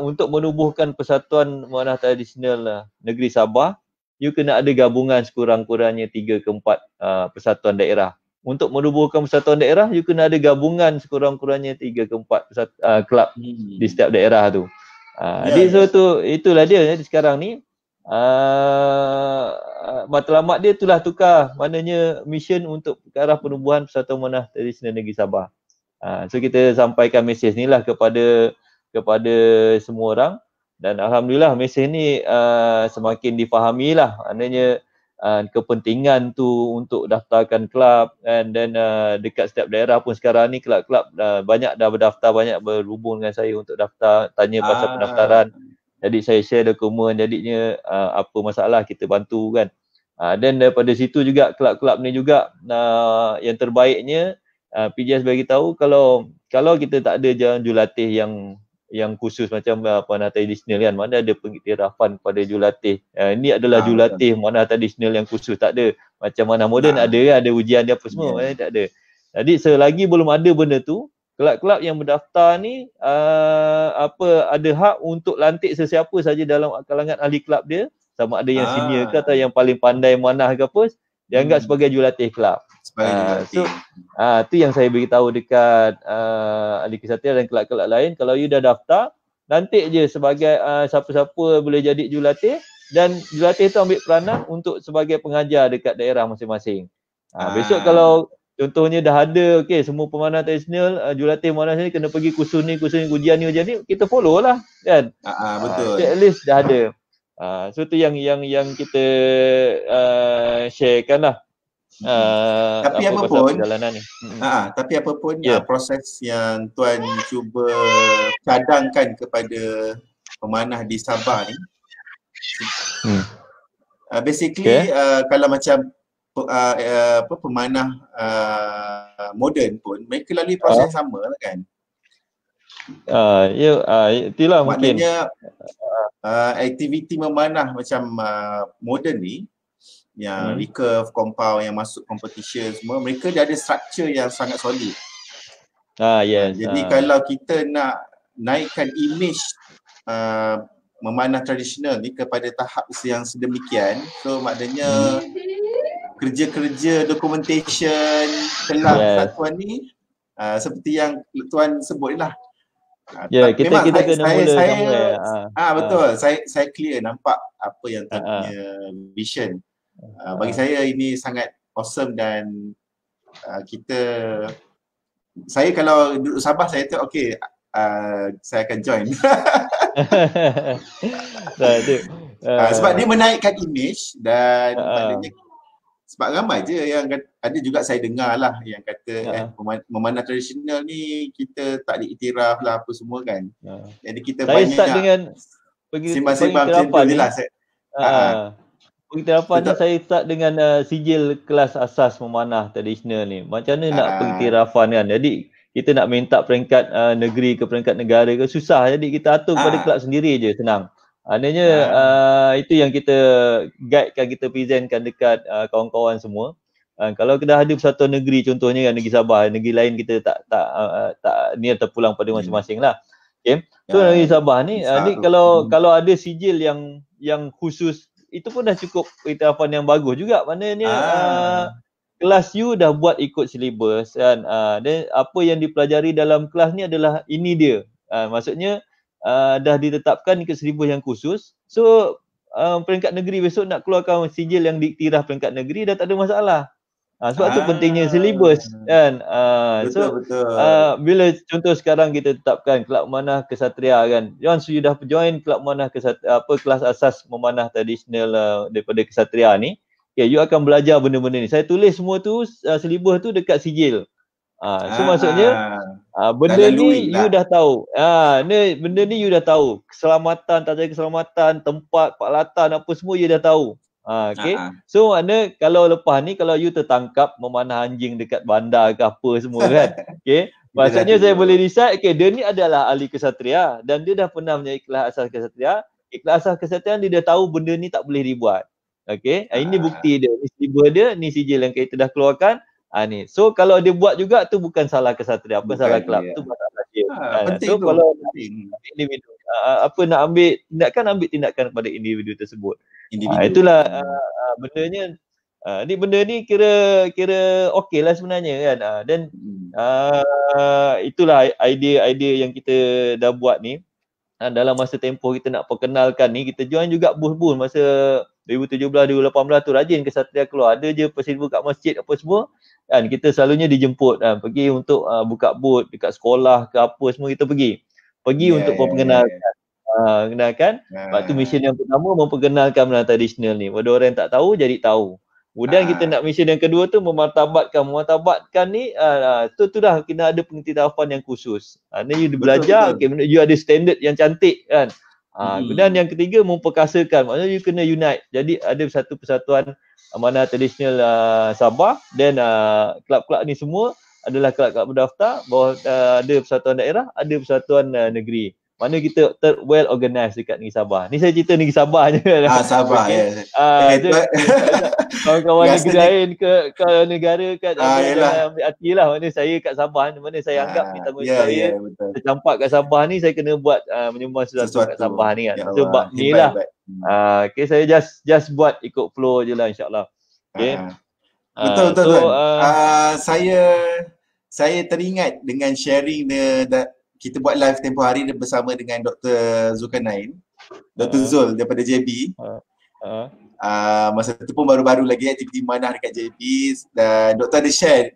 untuk menubuhkan Persatuan Memanah Tradisional Negeri Sabah, you kena ada gabungan sekurang-kurangnya 3 ke 4 persatuan daerah. Untuk menubuhkan persatuan daerah, you kena ada gabungan sekurang-kurangnya 3 ke 4 kelab di setiap daerah tu. Jadi so tu itulah dia. Jadi sekarang ni matlamat dia itulah tukar, maknanya mission untuk ke arah penubuhan Persatuan Memanah Tradisional Negeri Sabah. So kita sampaikan mesej ni lah kepada semua orang. Dan alhamdulillah mesej ni semakin difahami lah, maknanya kepentingan tu untuk daftarkan kelab dan dekat setiap daerah pun sekarang ni kelab-kelab banyak dah berdaftar, banyak berhubung dengan saya untuk daftar, tanya pasal pendaftaran. Jadi saya share dokumen, jadinya apa masalah kita bantu kan. Dan daripada situ juga kelab-kelab ni juga yang terbaiknya PJS bagi tahu kalau kita tak ada jalan jurulatih yang khusus macam manah tradisional kan, mana ada pengiktirafan pada jurulatih. Ini adalah jurulatih manah tradisional yang khusus, tak ada macam manah moden ada ujian dia apa semua, tak ada. Jadi selagi belum ada benda tu, kelab-kelab yang berdaftar ni ada hak untuk lantik sesiapa saja dalam kalangan ahli kelab dia, sama ada yang senior ke atau yang paling pandai manah ke apa, dianggap sebagai jurulatih kelab. So tu yang saya beritahu dekat ahli Kesatria dan kelab-kelab lain, kalau you dah daftar, lantik je sebagai siapa-siapa boleh jadi jurulatih, dan jurulatih tu ambil peranan untuk sebagai pengajar dekat daerah masing-masing. Besok kalau contohnya dah ada semua pemanah tradisional, jurulatih pemanah ni kena pergi kursus ni, ujian ni, kita follow lah kan. Betul. So at least dah ada. So tu yang kita sharekan lah. Tapi apa pun perjalanan ni. Tapi apa pun proses yang Tuan cuba cadangkan kepada pemanah di Sabah ni, basically kalau macam pemanah moden pun mereka lalui proses yang sama lah kan. Itulah mungkin. Maknanya aktiviti memanah macam moden ni, yang recurve, compound, yang masuk competition semua, mereka dia ada structure yang sangat solid. Jadi kalau kita nak naikkan image memanah tradisional ni kepada tahap yang sedemikian, so maknanya kerja-kerja documentation kelas persatuan ni seperti yang Tuan sebut lah. Kita kena mula somewhere. Betul. Saya clear nampak apa yang Tuan punya vision. Bagi saya ini sangat awesome dan saya kalau duduk Sabah saya tu saya akan join. Sebab dia menaikkan image dan maknanya sebab ramai je yang ada juga saya dengar lah yang kata memanah tradisional ni kita tak diiktiraf lah apa semua kan. Jadi kita saya banyak start dengan sembang-sembang macam tu je lah. Pengiktirafan ni saya start dengan sijil kelas asas memanah tradisional ni. Macam mana nak pengiktirafan kan. Jadi kita nak minta peringkat negeri ke peringkat negara ke susah. Jadi kita atur kepada kelab sendiri je, senang. Maknanya itu yang kita guidekan, kita presentkan dekat kawan-kawan semua. Kalau kita ada persatuan negeri contohnya kan, negeri Sabah, negeri lain kita tak ni terpulang pada masing-masing lah. So negeri Sabah ni kalau ada sijil yang khusus, itu pun dah cukup pengiktirafan yang bagus juga. Maknanya kelas you dah buat ikut silibus kan. Dan apa yang dipelajari dalam kelas ni adalah ini dia. Maksudnya dah ditetapkan ikut silibus yang khusus. So peringkat negeri besok nak keluarkan sijil yang diiktiraf peringkat negeri dah tak ada masalah. Sebab tu pentingnya silibus kan. Betul. Bila contoh sekarang kita tetapkan kelab memanah kesatria kan. Once you dah join kelab memanah kelas asas memanah tradisional daripada kesatria ni, you akan belajar benda-benda ni. Saya tulis semua tu silibus tu dekat sijil. So maksudnya benda ni you dah tahu. Benda ni you dah tahu. Keselamatan, tata keselamatan, tempat, peralatan apa semua you dah tahu. So makna kalau lepas ni kalau you tertangkap memanah anjing dekat bandar ke apa semua kan. Maksudnya saya boleh decide dia ni adalah ahli kesatria dan dia dah pernah menyai kelas asas kesatria. Kelas asas kesatria dia dah tahu benda ni tak boleh dibuat. Ini bukti dia, ni sijil dia, ni sijil yang kita dah keluarkan. Ni. So kalau dia buat juga tu bukan salah kesatria, apa salah kelab tu masalah dia. So kalau individu nak ambil tindakan kepada individu tersebut. Itulah bendanya. Benda ni kira okey lah sebenarnya kan. Dan itulah idea yang kita dah buat ni. Dalam masa tempoh kita nak perkenalkan ni, kita join juga booth-booth masa 2017-2018 tu rajin kesatria keluar. Ada je persidu kat masjid apa semua kan, kita selalunya dijemput pergi untuk buka booth dekat sekolah ke apa semua, kita pergi untuk memperkenalkan. Lepas tu mission yang pertama memperkenalkan benda tradisional ni. Pada orang yang tak tahu jadi tahu. Kemudian kita nak mission yang kedua tu memartabatkan ni tu dah kena ada pengiktirafan yang khusus. Ni you belajar you ada standard yang cantik kan. Kemudian yang ketiga memperkasakan, maksudnya you kena unite. Jadi ada satu persatuan amanah tradisional Sabah dan kelab-kelab ni semua adalah kelab-kelab berdaftar bahawa ada persatuan daerah, ada persatuan negeri. Mana kita well organised dekat negeri Sabah. Ni saya cerita negeri Sabah je. Sabah kawan-kawan negeri lain ke negara kat ambil hati lah. Mana saya kat Sabah, mana saya anggap ni tanggungjawab saya. Saya campak kat Sabah ni, saya kena buat menyumbang sesuatu kat Sabah ni kan. Sebab ni lah. Saya just buat ikut flow je lah, insyaAllah. Betul. Saya teringat dengan sharing kita buat live tempoh hari bersama dengan Dr. Zulkarnain, Dr. Zul daripada JB. Masa tu pun baru-baru lagi aktiviti memanah dekat JBs, dan doktor ada share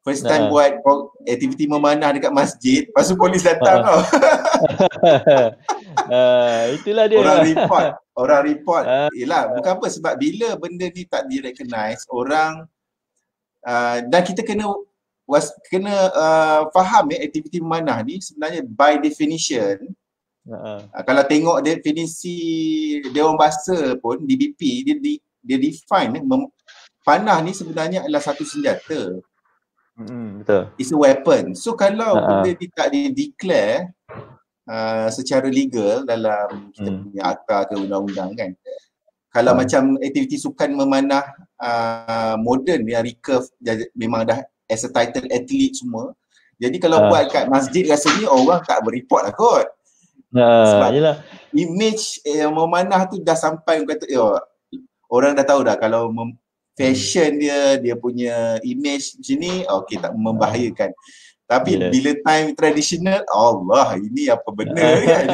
first time buat aktiviti memanah dekat masjid, lepas tu polis datang tau. Itulah dia. Orang report. Yelah, bukan apa, sebab bila benda ni tak di-recognize, orang dan kita kena faham aktiviti memanah ni sebenarnya by definition, kalau tengok definisi Dewan Bahasa pun, DBP, dia define panah ni sebenarnya adalah satu senjata. Betul. It's a weapon. So kalau benda ni tak di-declare secara legal dalam kita punya akta ke undang-undang kan, kalau macam aktiviti sukan memanah moden yang recurve memang dah as a title athlete semua, jadi kalau buat kat masjid rasanya orang tak berreport lah kot. Sebab image memanah tu dah sampai kata, orang dah tahu dah kalau fashion dia punya image macam ni, okey, tak membahayakan. Tapi bila time traditional, Allah, ini apa benda kan.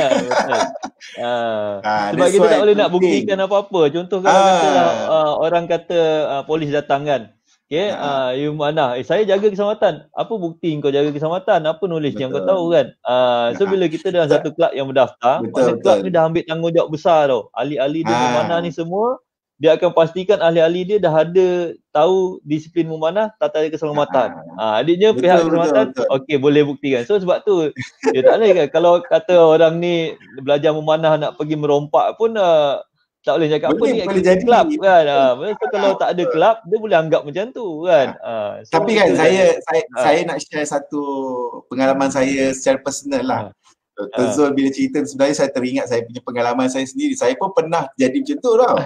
Sebab kita tak boleh nak buktikan apa-apa. Contoh kalau katalah orang kata polis datang kan, okay, you mana? Saya jaga keselamatan. Apa bukti kau jaga keselamatan? Apa knowledge yang kau tahu kan? So bila kita dalam satu kelab yang berdaftar, kelab ni dah ambil tanggungjawab besar tau. Ahli-ahli dia memanah ni semua, dia akan pastikan ahli-ahli dia dah ada tahu disiplin memanah, tata keselamatan. Adiknya pihak keselamatan, okey, boleh buktikan. So sebab tu dia tak boleh kan, kalau kata orang ni belajar memanah nak pergi merompak pun tak boleh cakap apa ni aktiviti kelab kan. So kalau tak ada kelab, dia boleh anggap macam tu kan. So tapi kan saya nak share satu pengalaman saya secara personal lah. Dr. Zul bila cerita sebenarnya saya teringat saya punya pengalaman saya sendiri. Saya pun pernah jadi macam tu tau.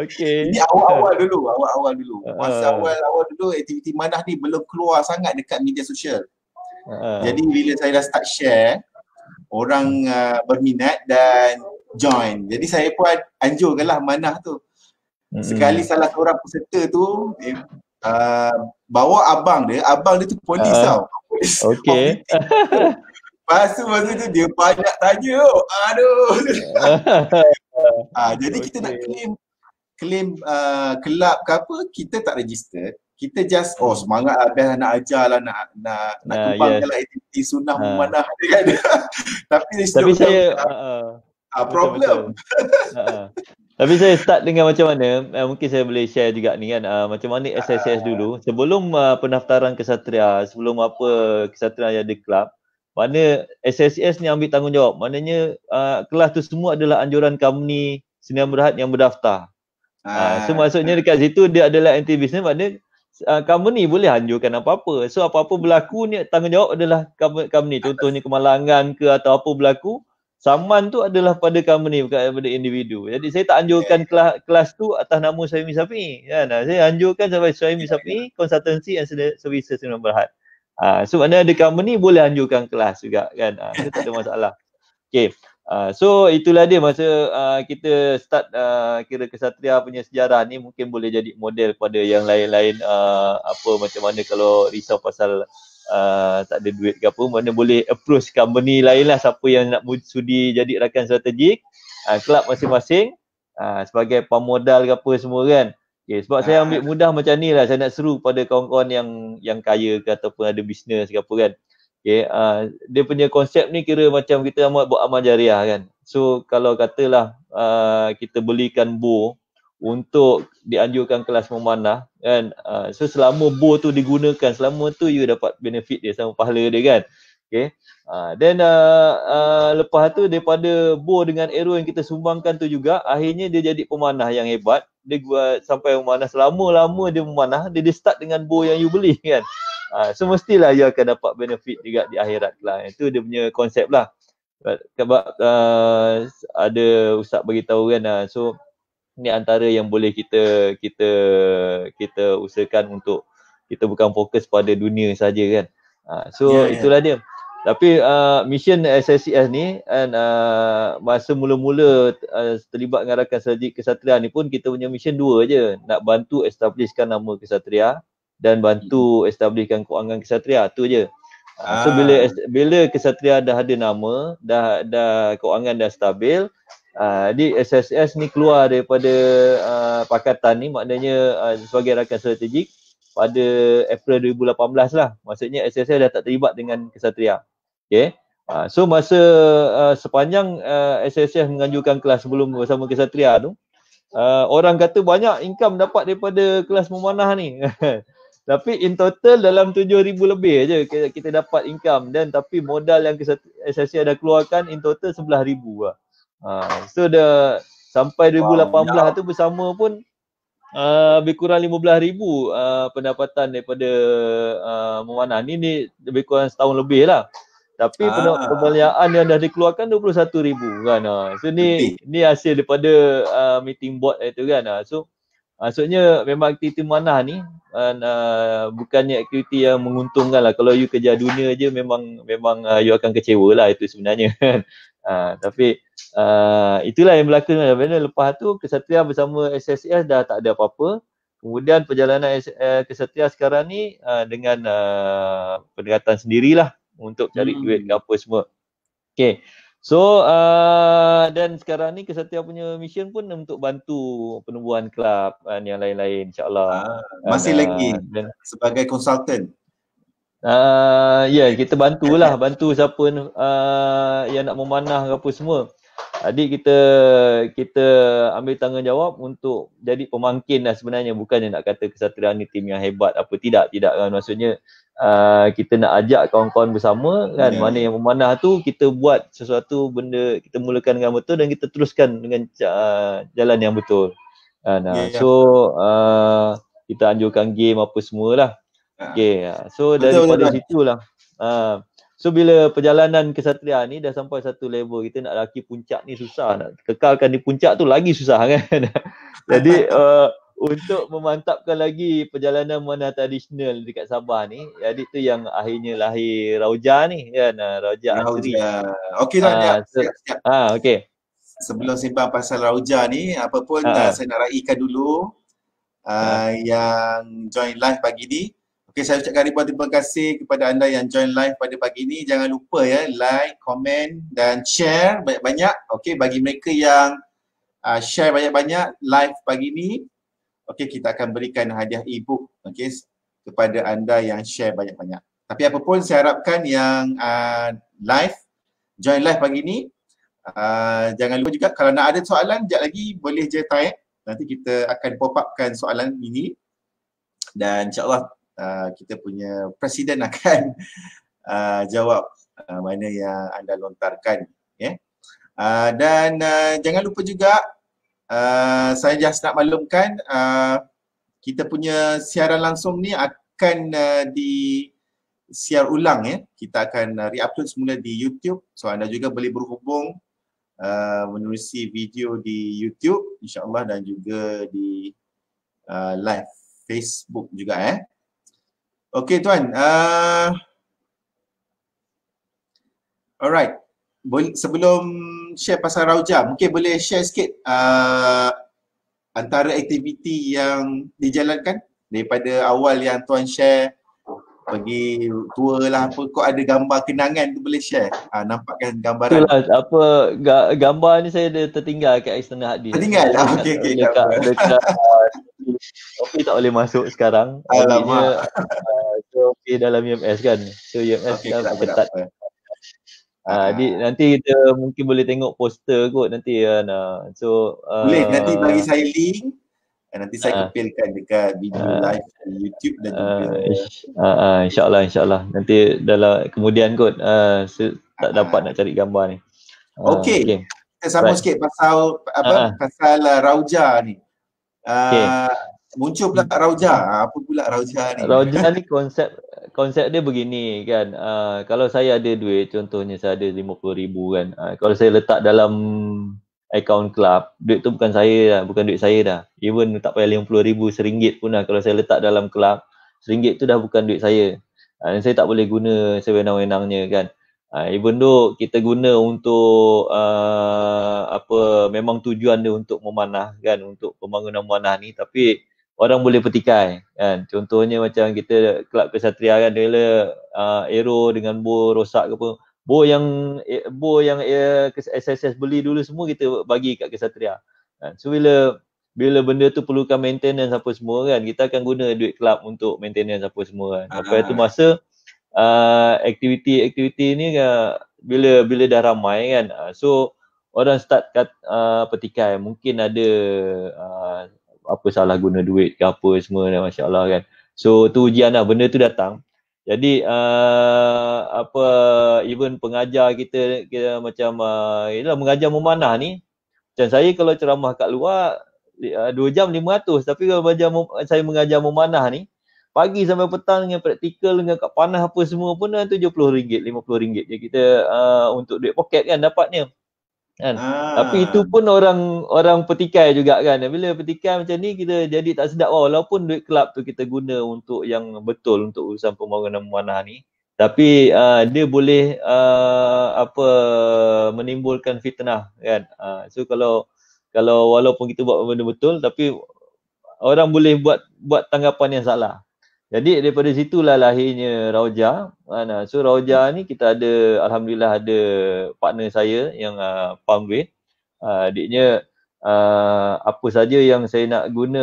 Okay. Ini awal-awal dulu. Masa awal-awal dulu aktiviti manah ni belum keluar sangat dekat media sosial. Jadi bila saya dah start share, orang berminat dan join. Jadi saya pun anjurkanlah manah tu. Sekali salah seorang peserta tu bawa abang dia tu polis tau. Polis. Okay. Masa tu dia banyak tanya. Aduh. Jadi kita nak claim kelab ke apa, kita tak register. Kita just semangat lah, biar nak ajar lah, nak kembangkan lah aktiviti sunnah memanah kan. Tapi saya problem. Tapi saya start dengan macam mana, mungkin saya boleh share juga ni kan, macam mana SSS dulu sebelum pendaftaran kesatria, sebelum kesatria yang ada kelab, mana SSS ni ambil tanggungjawab. Maknanya kelas tu semua adalah anjuran company Sdn Bhd yang berdaftar. So maksudnya dekat situ dia adalah anti-business, maknanya company boleh anjurkan apa-apa. So apa-apa berlaku ni tanggungjawab adalah company. Contohnya kemalangan ke atau apa berlaku, saman tu adalah pada company, bukan pada individu. Jadi saya tak anjurkan kelas tu atas nama Suhaimi Syafiee kan. Saya anjurkan sampai Suhaimi Syafiee Consultancy and Services Sdn Bhd. So mana ada company boleh anjurkan kelas juga kan. Itu tak ada masalah. Okay. So itulah dia masa kita start kira kesatria punya sejarah ni, mungkin boleh jadi model pada yang lain-lain, macam mana kalau risau pasal tak ada duit ke apa, mana boleh approach company lain lah, siapa yang nak sudi jadi rakan strategik, kelab masing-masing sebagai pemodal ke apa semua kan. Okay, sebab saya ambil mudah macam ni lah, saya nak seru pada kawan-kawan yang kaya ke ataupun ada bisnes ke apa kan. Okay, dia punya konsep ni kira macam kita buat amal jariah kan. So kalau katalah kita belikan bow untuk dianjurkan kelas memanah kan, so selama bow tu digunakan, selama tu you dapat benefit dia sama pahala dia kan. Okay, then lepas tu daripada bow dengan arrow yang kita sumbangkan tu juga, akhirnya dia jadi pemanah yang hebat. Dia buat sampai memanah, selama-lama dia memanah, dia start dengan bow yang you beli kan. So mestilah you akan dapat benefit juga di akhirat lah. Itu dia punya konsep lah. Sebab ada ustaz bagi tahu kan, so ni antara yang boleh kita usahakan untuk kita bukan fokus pada dunia saja kan. So itulah dia. Tapi mission SSCS ni kan, masa mula-mula terlibat dengan rakan strategik kesatria ni pun kita punya mission dua je, nak bantu establishkan nama kesatria dan bantu establishkan kewangan kesatria, tu je. So bila kesatria dah ada nama, dah kewangan dah stabil, Jadi SSS ni keluar daripada pakatan ni, maknanya sebagai rakan strategik pada April 2018 lah. Maksudnya SSS dah tak terlibat dengan Ksatria. Okay. So masa sepanjang SSS menganjurkan kelas sebelum bersama Ksatria tu, orang kata banyak income dapat daripada kelas memanah ni. Tapi in total dalam 7,000 lebih je kita dapat income, dan tapi modal yang SSS dah keluarkan in total 11,000 lah. So dah sampai 2018 tu bersama pun lebih kurang 15,000 pendapatan daripada memanah ni lebih kurang setahun lebih lah. Tapi pembelanjaan yang dah dikeluarkan 21,000 kan. So ni hasil daripada meeting board itu kan. So maksudnya memang aktiviti memanah ni bukannya aktiviti yang menguntungkan lah. Kalau you kerja dunia je memang you akan kecewa lah itu sebenarnya. Tapi itulah yang berlaku. Lepas tu Ksatria bersama SSS dah tak ada apa-apa. Kemudian perjalanan Ksatria sekarang ni dengan pendekatan sendirilah untuk cari duit ke apa semua. Okay. So dan sekarang ni Ksatria punya mission pun untuk bantu penubuhan kelab yang lain-lain, insyaAllah. Masih lagi sebagai konsultan. Ya, kita bantulah, bantu siapa yang nak memanah ke apa semua. Jadi kita ambil tanggungjawab untuk jadi pemangkin lah sebenarnya, bukannya nak kata Ksatria ni tim yang hebat apa, tidak kan. Maksudnya kita nak ajak kawan-kawan bersama kan, mana yang memanah tu kita buat sesuatu benda, kita mulakan dengan betul dan kita teruskan dengan jalan yang betul. So kita anjurkan game apa semualah. Okay, so daripada situlah. So bila perjalanan Ksatria ni dah sampai satu level, kita nak laki puncak ni susah, nak kekalkan di puncak tu lagi susah kan. Jadi untuk memantapkan lagi perjalanan memanah tradisional dekat Sabah ni, jadi tu yang akhirnya lahir Rauja ni kan, Rauja Antri. Okey dah, siap. Okey. Sebelum sembang pasal Rauja ni, apa pun saya nak raikan dulu yang join live pagi ni. Okey, saya ucapkan ribuan terima kasih kepada anda yang join live pada pagi ni. Jangan lupa ya, like, komen dan share banyak-banyak. Okey, bagi mereka yang share banyak-banyak live pagi ni, okey, kita akan berikan hadiah e-book kepada anda yang share banyak-banyak. Tapi apapun saya harapkan yang join live pagi ni, jangan lupa juga kalau nak ada soalan sekejap lagi boleh je type. Nanti kita akan pop upkan soalan ini dan insyaAllah kita punya presiden akan jawab mana yang anda lontarkan. Dan jangan lupa juga saya just nak maklumkan kita punya siaran langsung ni akan disiar ulang ya. Kita akan re-upload semula di YouTube. So anda juga boleh berhubung menerusi video di YouTube insya-Allah dan juga di live Facebook juga Okey tuan. Alright. Sebelum share pasal Rauja, mungkin boleh share sikit antara aktiviti yang dijalankan daripada awal yang tuan share pergi tour lah apa, kok ada gambar kenangan tu boleh share. Nampakkan gambaran. Itulah apa gambar ni saya ada tertinggal kat external hard disk. Tertinggal? Okey dekat tapi tak boleh masuk sekarang. Alamak. So dalam UMS kan. So UMS dah ketat. Jadi nanti kita mungkin boleh tengok poster kot nanti kan. So boleh nanti bagi saya link. Nanti saya kepilkan dekat video live di YouTube dan juga insyaAllah nanti dalam kemudian kot tak dapat nak cari gambar ni. Okey. Kita sambung sikit pasal pasal Rauja ni. Muncul pula Rauja. Apa pula Rauja ni? Rauja ni konsep dia begini kan. Kalau saya ada duit, contohnya saya ada 50,000 kan. Kalau saya letak dalam akaun kelab, duit tu bukan duit saya dah. Even tak payah 50,000, RM1 pun lah. Kalau saya letak dalam kelab, RM1 tu dah bukan duit saya. Dan saya tak boleh guna sewenang-wenangnya kan. Even though kita guna untuk memang tujuan dia untuk memanah kan, untuk pembangunan memanah ni, tapi orang boleh petikai kan. Contohnya macam kita kelab Ksatria kan, dia aero dengan bor rosak ke apa, Bor yang SSS beli dulu semua kita bagi kat Kesatria. So bila benda tu perlukan maintenance apa semua kan, kita akan guna duit club untuk maintenance apa semua kan. Lepas tu masa aktiviti ni bila dah ramai kan, so orang start petikai, mungkin ada apa salah guna duit ke apa semua, masya-Allah kan. So tu ujian lah, benda tu datang. Jadi even pengajar kita macam mengajar memanah ni, macam saya kalau ceramah kat luar 2 jam 500, tapi kalau saya mengajar memanah ni, pagi sampai petang dengan praktikal dengan kat panah apa semua pun RM70, RM50 je kita untuk duit poket kan dapatnya kan. Tapi itu pun orang petikai juga kan. Bila petikai macam ni kita jadi tak sedap walaupun duit kelab tu kita guna untuk yang betul untuk urusan pembangunan memanah ni, tapi dia boleh menimbulkan fitnah kan. So kalau walaupun kita buat benda betul tapi orang boleh buat tanggapan yang salah. Jadi daripada situlah lahirnya Rauja. So Rauja ni kita ada, alhamdulillah ada partner saya yang faham duit. Adiknya apa saja yang saya nak guna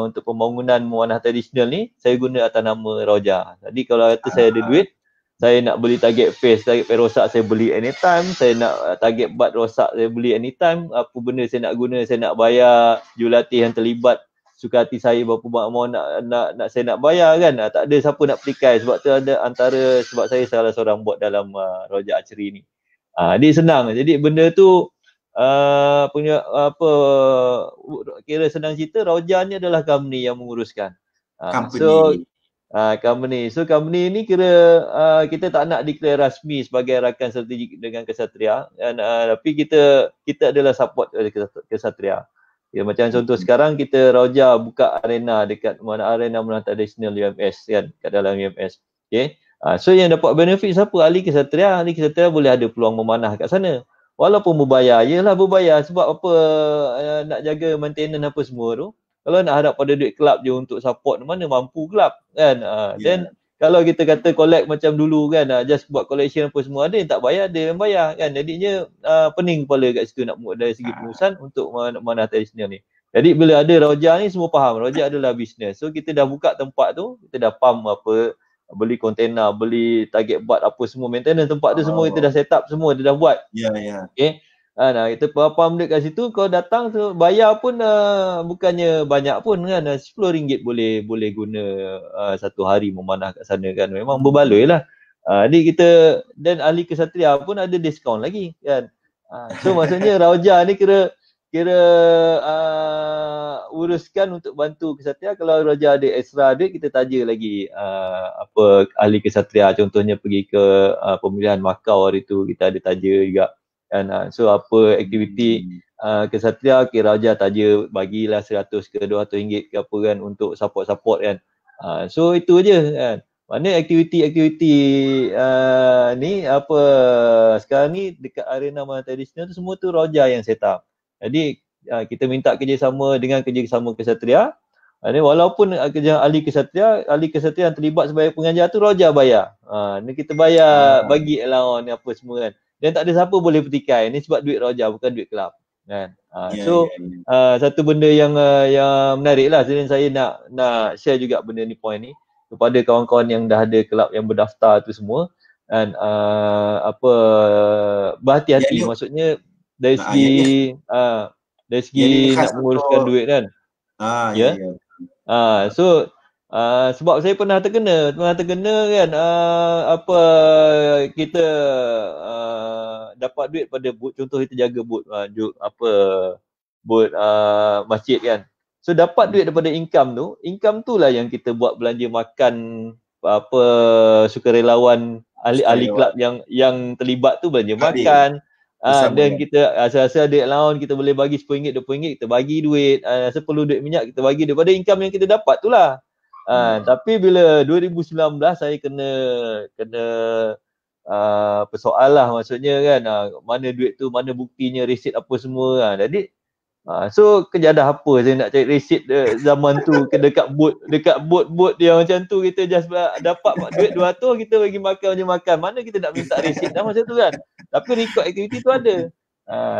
untuk pembangunan memanah tradisional ni, saya guna atas nama Rauja. Jadi kalau kata saya ada duit, saya nak beli target face rosak, saya beli anytime. Saya nak target bat rosak, saya beli anytime. Apa benda saya nak guna, saya nak bayar jurulatih yang terlibat suka hati saya berapa banyak nak saya nak bayar kan. Tak ada siapa nak petikai, sebab tu ada sebab saya salah seorang buat dalam Rojak Archery ni. Dia senang. Jadi benda tu kira senang cerita, Rojak ni adalah company yang menguruskan. Company. So company ni kira kita tak nak declare rasmi sebagai rakan strategik dengan Kesatria, tapi kita adalah support Kesatria. Ya, macam contoh sekarang kita Rauja buka arena dekat arena memanah tradisional UMS kan, kat dalam UMS. Okay. So yang dapat benefit siapa? Ahli Kesatria. Ahli Kesatria boleh ada peluang memanah kat sana. Walaupun berbayar, berbayar sebab apa, nak jaga maintenance apa semua tu. Kalau nak harap pada duit kelab je untuk support, mana mampu kelab kan. Then kalau kita kata collect macam dulu kan, just buat collection apa semua, ada yang tak bayar, ada yang bayar kan. Jadinya pening kepala kat situ nak dari segi pengurusan untuk memanah tradisional ni. Jadi bila ada Rauja ni semua faham, Rauja adalah bisnes. So kita dah buka tempat tu, kita dah pump beli kontainer, beli target bat apa semua, maintenance tempat tu semua kita dah set up semua, dia dah buat. Okay. Kita pump duit kat situ, kau datang bayar pun bukannya banyak pun kan, RM10 boleh guna satu hari memanah kat sana kan, memang berbaloi lah. Jadi kita dan ahli Kesatria pun ada diskaun lagi kan. So maksudnya Rauja ni kira uruskan untuk bantu Kesatria. Kalau Rauja ada extra duit, kita taja lagi ahli Kesatria, contohnya pergi ke pemilihan Makau hari tu, kita ada taja juga. So apa aktiviti Kesatria, Rauja taja bagilah 100 ke 200 ringgit ke apa kan untuk support kan. So itu je kan. Mana aktiviti-aktiviti ni sekarang ni dekat arena memanah tradisional tu semua tu Rauja yang set up. Jadi kita minta kerjasama dengan kerjasama Kesatria. Walaupun ahli Kesatria yang terlibat sebagai pengajar tu Rauja bayar. Ni kita bayar bagi allowance apa semua kan. Dan tak ada siapa boleh petikai. Ni sebab duit Rauja, bukan duit kelab kan. Satu benda yang menarik lah, saya nak share juga benda ni, point ni kepada kawan-kawan yang dah ada kelab yang berdaftar tu semua. Dan berhati-hati, maksudnya dari segi nak menguruskan duit kan. So sebab saya pernah terkena kan, kita dapat duit pada booth, contoh kita jaga booth masjid kan. So dapat duit daripada income tu lah yang kita buat belanja makan sukarelawan ahli kelab yang terlibat tu, belanja makan. Dan kita asal-asal ada allowance, kita boleh bagi RM10, RM20, kita bagi duit. Asal perlu duit minyak, kita bagi daripada income yang kita dapat tu lah. Tapi bila 2019 saya kena persoal lah, maksudnya kan, mana duit tu, mana buktinya, resit apa semua. Jadi So kejadah apa saya nak cari resit zaman tu ke dekat bot dia macam tu, kita just dapat duit 200 kita bagi makan macam makan. Mana kita nak minta resit dah masa tu kan. Tapi record aktiviti tu ada.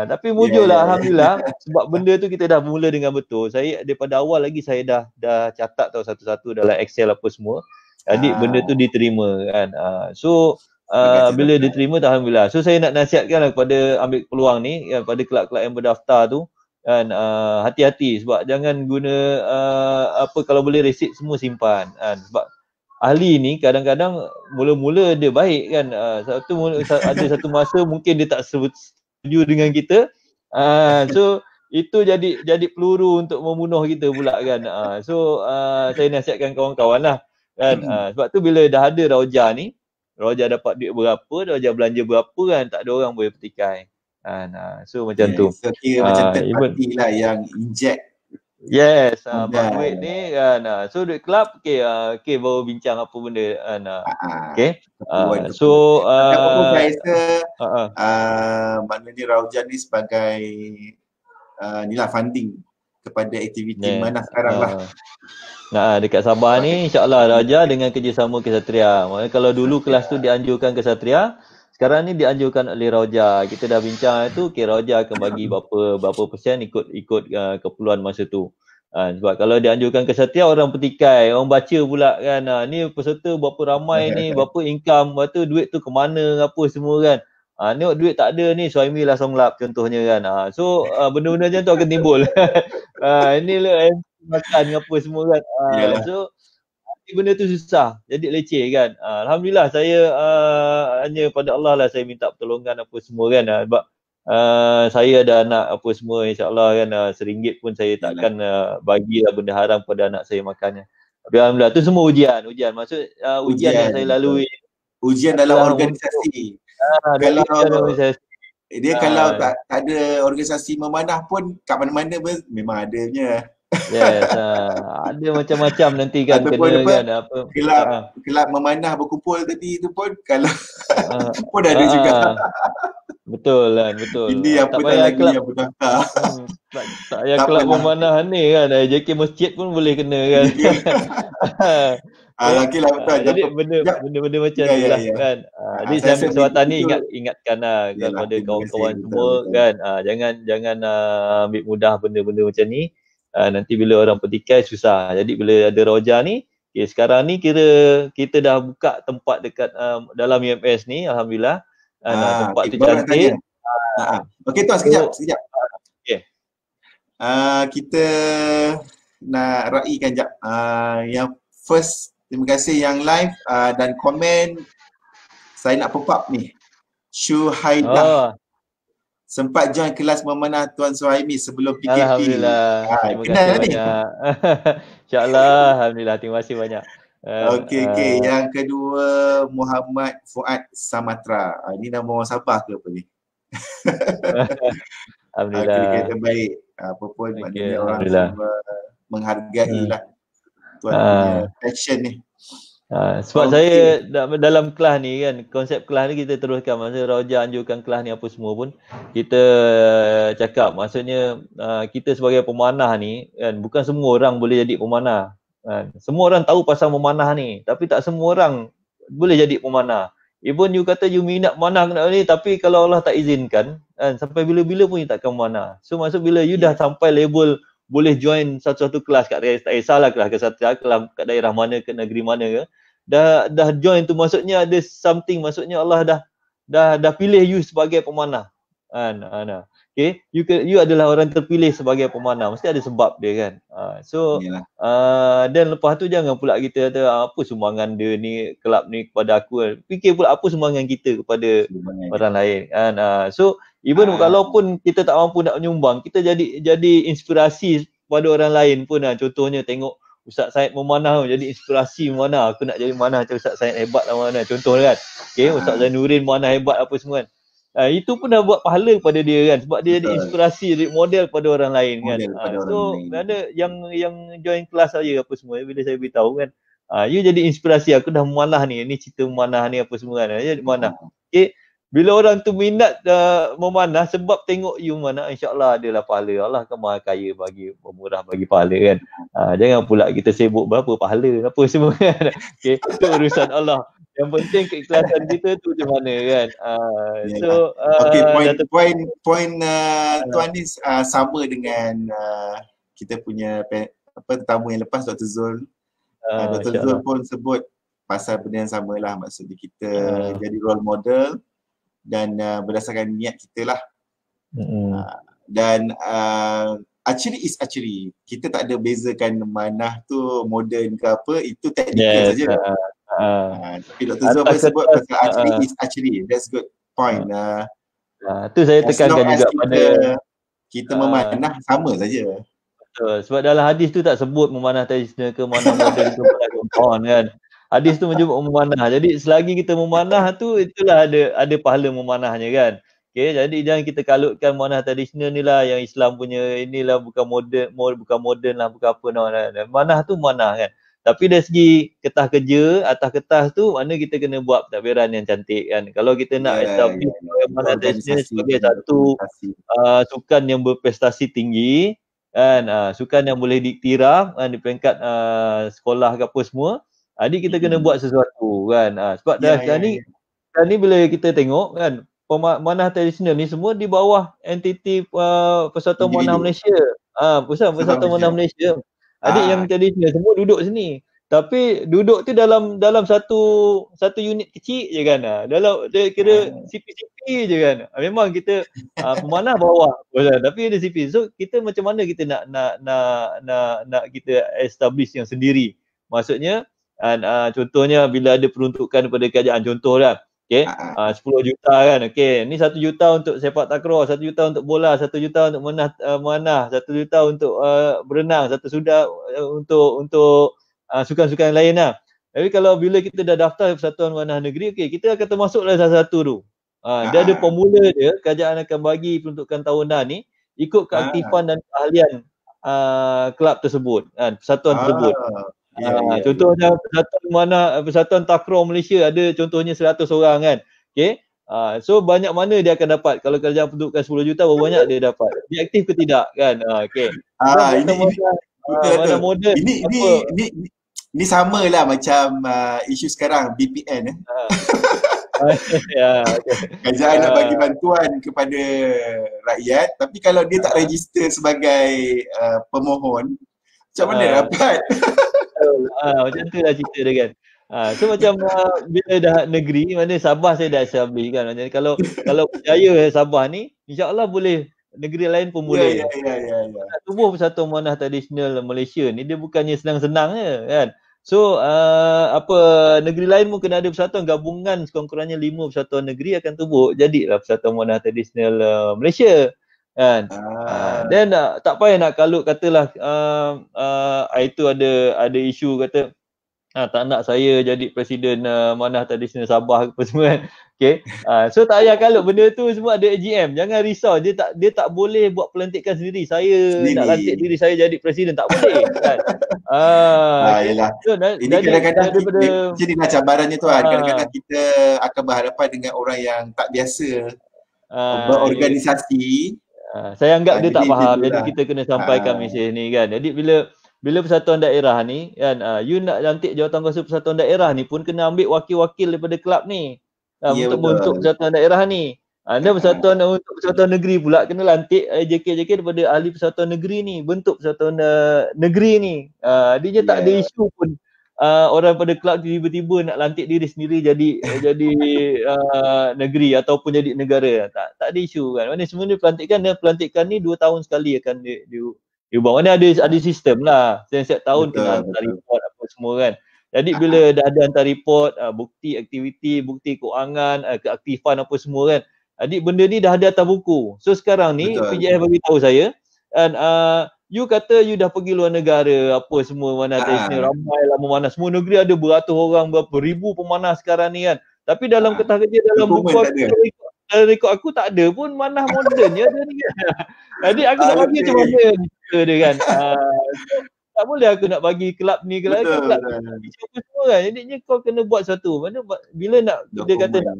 Tapi mujur lah Alhamdulillah, sebab benda tu kita dah mula dengan betul. Saya daripada awal lagi saya dah catat tau satu-satu dalam Excel apa semua. Jadi benda tu diterima kan. Bila diterima Alhamdulillah. So saya nak nasihatkan lah kepada ambil peluang ni pada kelab-kelab yang berdaftar tu kan, hati-hati sebab jangan guna kalau boleh resit semua simpan kan. Sebab ahli ni kadang-kadang mula-mula dia baik kan, ada satu masa mungkin dia tak setuju dengan kita, so itu jadi peluru untuk membunuh kita pula kan. Saya nasihatkan kawan-kawan lah kan, sebab tu bila dah ada Roja ni, Roja dapat duit berapa, Roja belanja berapa kan, tak ada orang boleh petikai. So macam tu. So kira macam third party lah yang inject. Yes, duit ni kan. So duit kelab, okay baru bincang apa benda kan. Okay. So saya rasa maknanya Raujan ni sebagai inilah funding kepada aktiviti mana sekarang lah. Dekat Sabah ni insyaAllah Raja dengan kerjasama Kesatria. Maknanya kalau dulu kelas tu dianjurkan Kesatria, sekarang ni dianjurkan oleh Raja. Kita dah bincang itu, Raja akan bagi berapa persen ikut keperluan masa tu. Sebab kalau dianjurkan Kesatria, orang petikai, orang baca pula kan, ni peserta berapa ramai ni, berapa income, lepas tu duit tu ke mana, apa semua kan. Tengok duit tak ada ni, Suhaimi lah songlap contohnya kan. So benda-benda macam tu akan timbul. Inilah makan apa semua kan. So benda tu susah, jadi leceh kan. Alhamdulillah saya hanya pada Allah lah saya minta pertolongan apa semua kan. Sebab saya ada anak apa semua, insyaAllah kan, RM1 pun saya takkan bagilah benda haram pada anak saya makannya. Tapi Alhamdulillah tu semua ujian. Maksud ujian yang saya lalui. Ujian dalam organisasi. Kalau tak ada organisasi memanah pun kat mana-mana memang adanya. Yes, ada macam-macam nanti kan, kena kan apa. Kelab memanah berkumpul tadi tu pun kalau pun ada juga. Betul kan, betul. Ini apa tak lagi kelab, yang berdaftar. Tak payah kelab memanah ni kan, JK masjid pun boleh kena kan. Okay lah, betul. Jadi benda macam ni lah kan. Jadi saya ambil kesempatan ni ingatkan lah kepada kawan-kawan semua kan, jangan ambil mudah benda-benda macam ni. Nanti bila orang petikai susah. Jadi bila ada Roja ni, sekarang ni kira kita dah buka tempat dekat dalam UMS ni, Alhamdulillah. Tempat tu cantik. Okey tuan, sekejap. Okay. Kita nak raikan sekejap. Yang first, terima kasih yang live dan komen. Saya nak pop up ni. Syuhaidah. Sempat join kelas memanah Tuan Suhaimi sebelum PKP. Alhamdulillah. Terima kasih banyak. InsyaAllah. Alhamdulillah. Terima kasih banyak. Okey. Yang kedua, Muhammad Fuad Samatra. Ini nama orang Sabah ke apa ni? Alhamdulillah. Okay, terbaik. Apa pun maknanya orang semua menghargai lah Tuan punya passion ni. Sebab saya dalam kelas ni kan, konsep kelas ni kita teruskan. Masa Roja anjurkan kelas ni apa semua pun, kita cakap maksudnya kita sebagai pemanah ni kan, bukan semua orang boleh jadi pemanah kan. Semua orang tahu pasal memanah ni, tapi tak semua orang boleh jadi pemanah. Even you kata you minat memanah ni, tapi kalau Allah tak izinkan kan, sampai bila-bila pun you takkan memanah. So maksud bila you dah sampai level boleh join satu-satu kelas kat daerah, tak kisahlah kelas Kesatria, kelas kat daerah mana, ke negeri mana ke, dah join tu maksudnya ada something, maksudnya Allah dah pilih you sebagai pemanah kan. Okay, you adalah orang terpilih sebagai pemanah, mesti ada sebab dia kan. Dan lepas tu jangan pula kita kata apa sumbangan dia ni, kelab ni kepada aku kan. Fikir pula apa sumbangan kita kepada orang lain kan. So even kalaupun kita tak mampu nak menyumbang, kita jadi inspirasi pada orang lain pun. Contohnya tengok Ustaz Syed memanah, jadi inspirasi memanah. Aku nak jadi memanah macam Ustaz Syed, hebat lah memanah. Contoh kan. Okay, Ustaz Zainuddin memanah hebat apa semua kan. Itu pun dah buat pahala pada dia kan. Sebab dia jadi inspirasi, jadi model pada orang lain kan. So ada yang join kelas saya apa semua, bila saya beritahu kan, you jadi inspirasi, aku dah memanah ni cerita memanah ni apa semua kan. Jadi memanah. Okay. bila orang tu minat memanah sebab tengok you memanah, insya-Allah adalah pahala. Allah akan Maha Kaya bagi pemurah bagi pahala kan. Jangan pula kita sibuk berapa pahala apa semua kan. Okey, itu urusan Allah. Yang penting keikhlasan kita tu macam mana kan. So okey, Datuk point tuan ni sama dengan kita punya tetamu yang lepas, Dr. Zul. Dr. Zul pun sebut pasal benda yang sama lah, maksudnya kita jadi role model dan berdasarkan niat kita lah. Dan actually kita tak ada bezakan manah tu moden ke apa, itu teknikal saja. Tapi Dr. Zul pun sebut pasal actually, that's good point. Tu saya tekankan juga pada kita memanah sama saja. Betul. Sebab dalam hadis tu tak sebut memanah tradisional ke memanah moden ke on kan. Hadis tu menyebut memanah. Jadi selagi kita memanah tu, itulah ada pahala memanahnya kan. Okey, jadi jangan kita kalutkan memanah tradisional ni lah yang Islam punya inilah, bukan moden lah, bukan apa nah. Manah tu manah kan. Tapi dari segi ketah kerja, atas kertas tu mana kita kena buat pentadbiran yang cantik kan. Kalau kita nak establish memanah tradisional sebagai satu sukan yang berprestasi tinggi kan, sukan yang boleh diiktiraf di peringkat sekolah ke apa semua, jadi kita kena buat sesuatu kan. Sebab sekarang ni bila kita tengok kan, pemanah tradisional ni semua di bawah entiti Persatuan Memanah Malaysia. Persatuan Memanah Malaysia. Adik yang tradisional semua duduk sini. Tapi duduk tu dalam satu unit kecil je kan. Dalam dia kira CP-CP je kan. Memang kita pemanah bawah, tapi ada CP. So kita macam mana kita nak kita establish yang sendiri. Maksudnya contohnya bila ada peruntukan kepada kerajaan, contoh lah, okey, 10 juta kan, okey, ni 1 juta untuk sepak takraw, 1 juta untuk bola, 1 juta untuk memanah, 1 juta untuk berenang, 1 juta untuk sukan-sukan lain lah. Tapi kalau bila kita dah daftar Persatuan Memanah Negeri, okey, kita akan termasuk dalam salah satu tu. Dia ada formula dia, kerajaan akan bagi peruntukan tahunan ni ikut keaktifan dan keahlian kelab tersebut kan, persatuan tersebut. Contohnya Persatuan Takraw Malaysia ada contohnya 100 orang kan. Okey. So banyak mana dia akan dapat kalau kerajaan peruntukkan 10 juta, berapa banyak dia dapat? Dia aktif ke tidak kan? Okey. Mana model ini samalah macam isu sekarang BPN kerajaan nak bagi bantuan kepada rakyat, tapi kalau dia tak register sebagai pemohon, macam mana dapat? Macam tu lah cerita dia kan. So macam bila dah negeri, mana Sabah saya dah establish kan. Jadi kalau berjaya Sabah ni, insya-Allah boleh negeri lain pun boleh. Tubuh Persatuan Memanah Tradisional Malaysia ni dia bukannya senang-senang je kan. So negeri lain pun kena ada persatuan gabungan, sekurang-kurangnya 5 persatuan negeri akan tubuh, jadilah Persatuan Memanah Tradisional Malaysia kan. Dan tak payah nak kalut katalah itu ada isu kata tak nak saya jadi presiden Memanah Tradisional Sabah apa semua kan. Okey. So tak payah kalut, benda tu semua ada AGM. Jangan risau, dia tak boleh buat pelantikan sendiri. Saya nak lantik diri saya jadi presiden, tak boleh kan. Yalah. So, ini kadang-kadang jadi cabarannya tu kan. Kadang-kadang kita akan berhadapan dengan orang yang tak biasa berorganisasi. Saya anggap dia tak faham, jadi kita kena sampaikan mesej ni kan. Jadi bila persatuan daerah ni kan, you nak lantik jawatankuasa persatuan daerah ni pun kena ambil wakil-wakil daripada kelab ni untuk bentuk persatuan daerah ni. Dan persatuan untuk persatuan negeri pula kena lantik JK daripada ahli persatuan negeri ni, bentuk persatuan negeri ni. Dia tak ada isu pun orang pada kelab tiba-tiba nak lantik diri sendiri jadi negeri ataupun jadi negara. Tak ada isu kan. Mana semua ni pelantikan ni 2 tahun sekali akan diubah. Mana ada sistem lah. Setiap tahun kena hantar report apa semua kan. Jadi bila dah ada hantar report, bukti aktiviti, bukti keuangan, keaktifan apa semua kan. Jadi benda ni dah ada atas buku. So sekarang ni PJF bagi tahu saya, dan you kata you dah pergi luar negara apa semua memanah tradisional, ramai lah memanah, semua negeri ada beratus orang, berapa ribu pemanah sekarang ni kan. Tapi dalam ketah kerja, dalam buku aku, rekod aku tak ada pun manah moden je ada ni kan. Jadi aku nak bagi macam mana dia kan. Tak boleh aku nak bagi kelab ni kelab ni siapa semua kan. Jadinya kau kena buat satu. Mana bila nak dia kata nak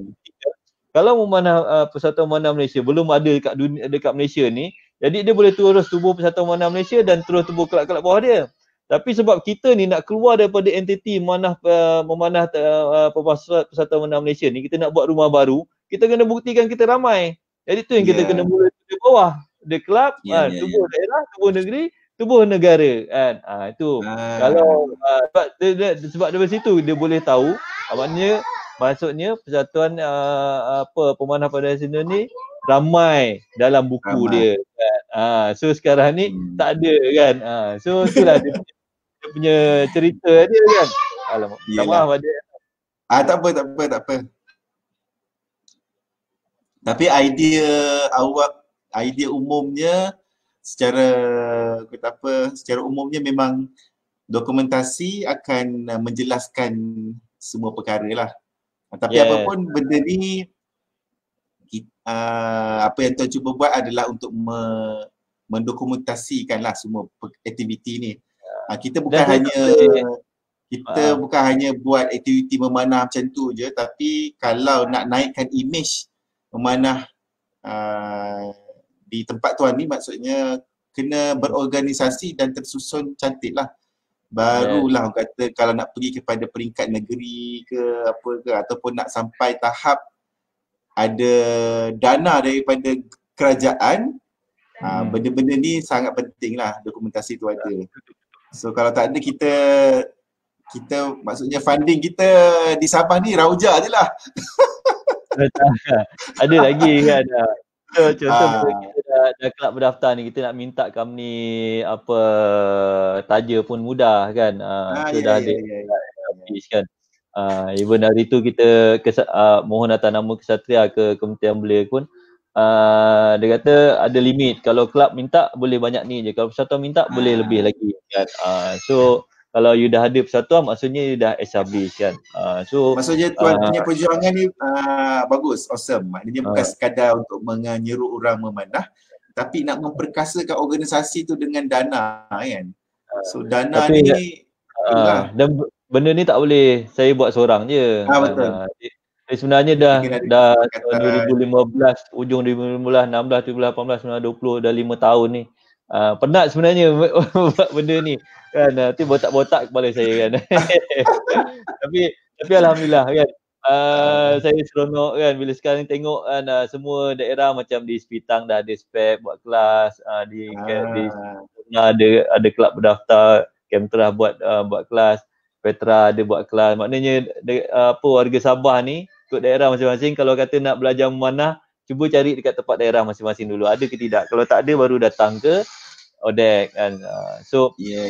Kalau memanah Persatuan Memanah Malaysia belum ada dekat dunia, dekat Malaysia ni, jadi dia boleh terus tubuh Persatuan Memanah Malaysia dan terus tubuh kelab-kelab bawah dia. Tapi sebab kita ni nak keluar daripada entiti memanah Persatuan Memanah Malaysia ni, kita nak buat rumah baru, kita kena buktikan kita ramai. Jadi tu yang kita kena mula dari bawah. Dia kelab, tubuh daerah, tubuh negeri, tubuh negara kan. Itu. Kalau sebab dari situ dia boleh tahu, maksudnya Persatuan Pemanah pada Nasional ni ramai dalam buku dia kan. So sekarang ni tak ada kan. So itulah dia punya cerita dia kan. Alamak, minta maaf ada. Tak apa. Tapi idea umumnya secara umumnya memang dokumentasi akan menjelaskan semua perkara lah. Tapi apapun benda ni apa yang tuan cuba buat adalah untuk mendokumentasikanlah semua aktiviti ni. Kita bukan hanya buat aktiviti memanah macam tu je, tapi kalau nak naikkan image memanah di tempat tuan ni, maksudnya kena berorganisasi dan tersusun cantik lah. Barulah orang kata kalau nak pergi kepada peringkat negeri ke apa ke, ataupun nak sampai tahap ada dana daripada kerajaan, benda-benda ni sangat penting lah dokumentasi tu ada. So kalau tak ada, kita maksudnya funding kita di Sabah ni rauja je lah. Ada lagi kan. Contoh kita dah kelab berdaftar ni, kita nak minta company apa taja pun mudah kan. So dah ada habis kan. Even hari tu kita mohon atas nama Kesatria ke Kementerian Belia pun, dia kata ada limit. Kalau kelab minta boleh banyak ni je, kalau persatuan minta boleh lebih lagi kan. So kalau you dah ada persatuan, maksudnya you dah establish kan. So maksudnya tuan punya perjuangan ni bagus, awesome. Maknanya bukan sekadar untuk menyeru orang memanah, tapi nak memperkasakan organisasi tu dengan dana kan. So dana ni dan benda ni tak boleh saya buat seorang je. Betul. Sebenarnya dah 2015, ujung 2015, 16, 17, 18, 19, 20, dah 5 tahun ni. Penat sebenarnya buat benda ni kan. Nanti botak-botak kepala saya kan. tapi alhamdulillah kan. Saya seronok kan bila sekarang tengok kan, semua daerah macam di Sepitang dah ada spek buat kelas, di ada kelab berdaftar, Kemterah buat kelas, Petra ada buat kelas. Maknanya warga Sabah ni ikut daerah masing-masing, kalau kata nak belajar memanah, cuba cari dekat tempat daerah masing-masing dulu, ada ke tidak. Kalau tak ada, baru datang ke ODEC kan.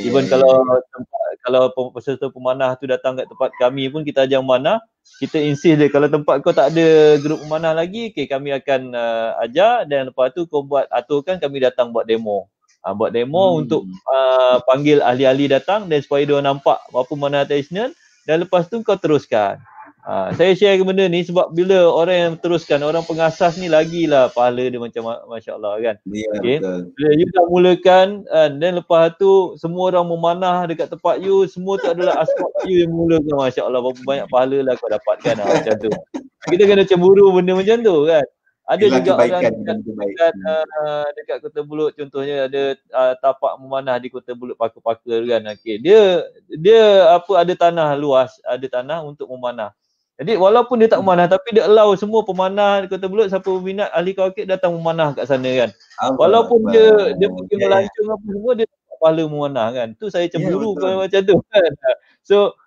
Even kalau peserta pemanah tu datang kat tempat kami pun, kita ajar memanah, kita insist dia, kalau tempat kau tak ada grup memanah lagi, kami akan ajar, dan lepas tu kau aturkan kami datang buat demo. Buat demo untuk panggil ahli-ahli datang, dan supaya dia nampak apa memanah tradisional, dan lepas tu kau teruskan. Saya share benda ni sebab bila orang yang teruskan, orang pengasas ni lagilah pahala dia macam Masya Allah kan. Betul. Bila you dah mulakan, dan lepas tu semua orang memanah dekat tempat you, semua tu adalah asbab you yang mulakan, Masya Allah, berapa banyak pahala lah kau dapatkan macam tu. Kita kena cemburu benda macam tu kan. Ada juga orang dekat Kota Belud, contohnya ada tapak memanah di Kota Belud, Paka-Paka kan. Dia ada tanah luas, ada tanah untuk memanah. Jadi walaupun dia tak memanah, tapi dia allow semua pemanah di Kota Belud, siapa berminat, ahli kawakit datang memanah kat sana kan. Walaupun dia pergi melancong apa semua, dia tak pahala memanah kan. Tu saya cemburu macam tu kan. So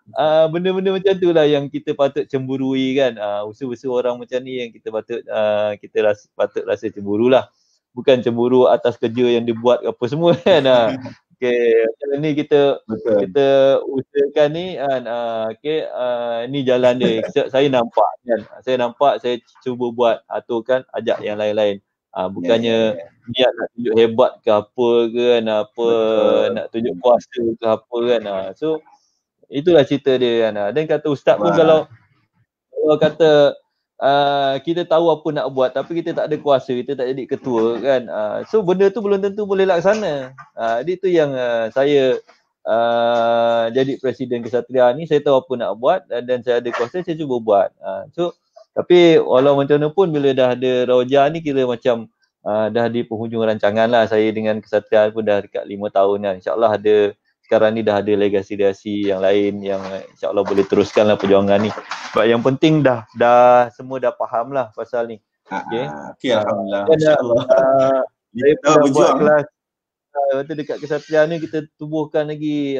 benda-benda macam tu lah yang kita patut cemburui kan. Usaha-usaha orang macam ni yang kita patut patut rasa cemburu lah. Bukan cemburu atas kerja yang dibuat apa semua kan. Macam ni kita usahakan ni kan. Ni jalan dia. Saya nampak kan. Saya cuba buat, aturkan, ajak yang lain-lain. Bukannya niat nak tunjuk hebat ke apa ke kan, nak tunjuk kuasa ke apa kan. So itulah cerita dia kan. Dan kata ustaz pun, kalau kata kita tahu apa nak buat tapi kita tak ada kuasa, kita tak jadi ketua kan. So benda tu belum tentu boleh laksana. Jadi tu yang saya jadi presiden Kesatria ni, saya tahu apa nak buat dan saya ada kuasa, saya cuba buat. So Tapi walau macam mana pun bila dah ada Roja ni kira macam dah di penghujung rancangan lah. Saya dengan Kesatria pun dah dekat 5 tahun kan. InsyaAllah ada, sekarang ni dah ada legasi-legasi yang lain yang insyaAllah boleh teruskan lah perjuangan ni. Sebab yang penting dah semua dah faham lah pasal ni. Okay, Alhamdulillah. InsyaAllah. Saya pun dah buat kelas dekat Kesatria ni, kita tubuhkan lagi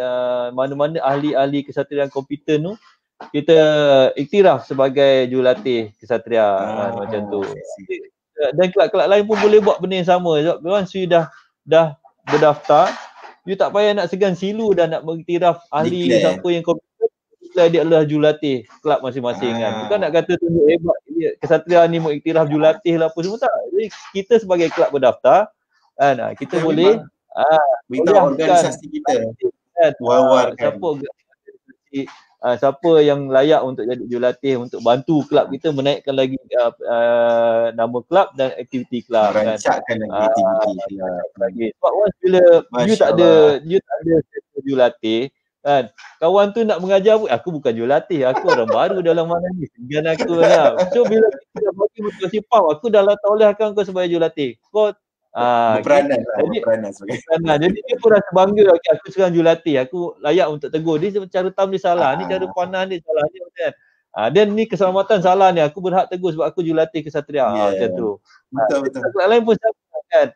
mana-mana ahli-ahli kesatriaan komputer tu kita iktiraf sebagai jurulatih Kesatria macam tu. Dan kelab-kelab lain pun boleh buat benda yang sama. Sebab once you dah berdaftar, you tak payah nak segan silu dan nak mengiktiraf ahli siapa yang komputer, dia adalah jurulatih kelab masing-masing kan. Bukan nak kata tunjuk hebat Kesatria ni mengiktiraf jurulatih lah apa semua, tak. Jadi kita sebagai kelab berdaftar kan, kita boleh beritahu organisasi kita kan, siapa yang layak untuk jadi jurulatih untuk bantu kelab kita menaikkan lagi nama kelab dan aktiviti kelab kan. Rancakkan lagi aktiviti lagi. Sebab once bila you tak ada jurulatih kan, kawan tu nak mengajar pun, aku bukan jurulatih, aku orang baru dalam mana ni, segan aku lah. So bila kita dah bagi motivasi faham, aku dah olehkan kau sebagai jurulatih, kau berperanan sebagai peranan. Jadi dia pun rasa bangga, okay, aku sekarang jurulatih, aku layak untuk tegur. Dia cara tam dia salah, ni cara pandang dia salah ni kan. Dan ni keselamatan salah ni, aku berhak tegur sebab aku jurulatih Kesatria. Macam tu. Betul. Lain pun sama kan.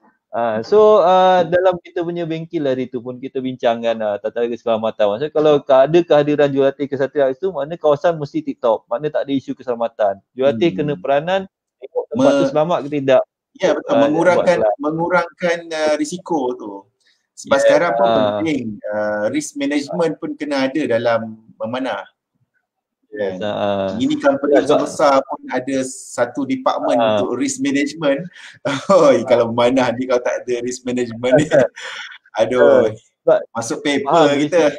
Dalam kita punya bengkel hari tu pun kita bincangkan tata keselamatan. Maksudnya kalau ada kehadiran jurulatih Kesatria itu, makna kawasan mesti tip-top. Makna tak ada isu keselamatan. Jurulatih kena peranan, tempat tu selamat ke tidak. Ya betul, mengurangkan risiko tu. Sebab sekarang pun penting risk management pun kena ada dalam memanah. Ini company besar pun ada satu department untuk risk management. Kalau memanah ni kalau tak ada risk management ni, aduh, masuk paper kita.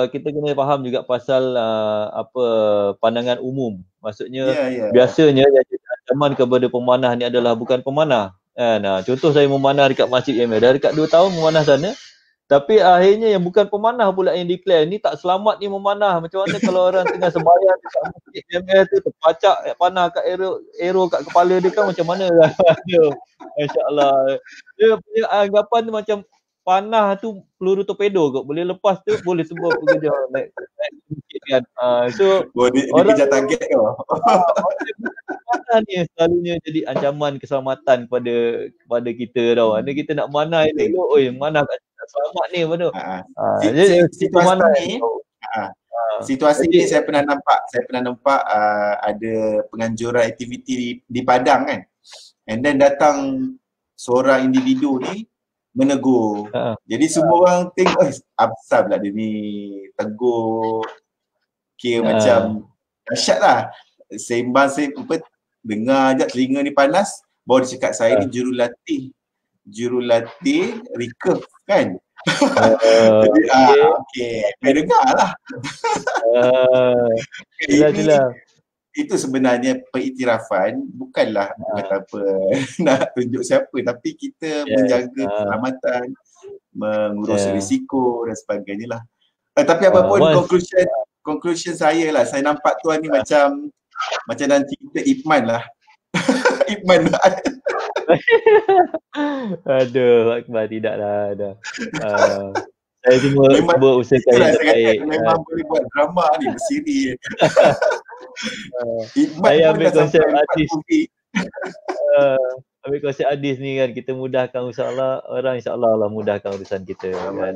Kita kena faham juga pasal pandangan umum. Maksudnya biasanya yang jadi ancaman kepada pemanah ni adalah bukan pemanah kan. Contoh saya memanah dekat Masjid Yamil, dah dekat 2 tahun memanah sana, tapi akhirnya yang bukan pemanah pula yang declare ni tak selamat ni memanah. Macam mana kalau orang tengah sembahyang dekat Masjid Yamil tu terpacak panah kat arrow kat kepala dia kan, macam mana kan. Masya-Allah. Dia punya anggapan tu macam panah tu peluru torpedo kot, boleh lepas tu boleh sebab bekerja naik sikit kan. So dia kejar target tu. Panah ni selalunya jadi ancaman keselamatan kepada kita tau. Ada kita nak manah elok, manah kat selamat ni betul. Situasi ni saya pernah nampak ada penganjuran aktiviti di Padang kan. And then datang seorang individu ni menegur. Jadi semua orang tengok, apa pula dia ni tegur, kira macam dahsyat lah. Sembang dengar je telinga ni panas, baru dia cakap saya ni jurulatih recurve kan. Jadi saya dengar lah. Itu sebenarnya pengiktirafan, bukanlah kata apa nak tunjuk siapa, tapi kita menjaga keselamatan, mengurus risiko dan sebagainya lah. Tapi apapun conclusion saya lah, saya nampak tuan ni macam dalam cerita Ip Man lah. Ip Man lah. Aduh, Akbar tidaklah ada. Saya cuma berusaha yang terbaik. Memang boleh buat drama ni bersiri. Saya ambil konsep artis. Ambil konsep hadis ni kan, kita mudahkan insya-Allah, orang insya-Allah Allah mudahkan urusan kita kan.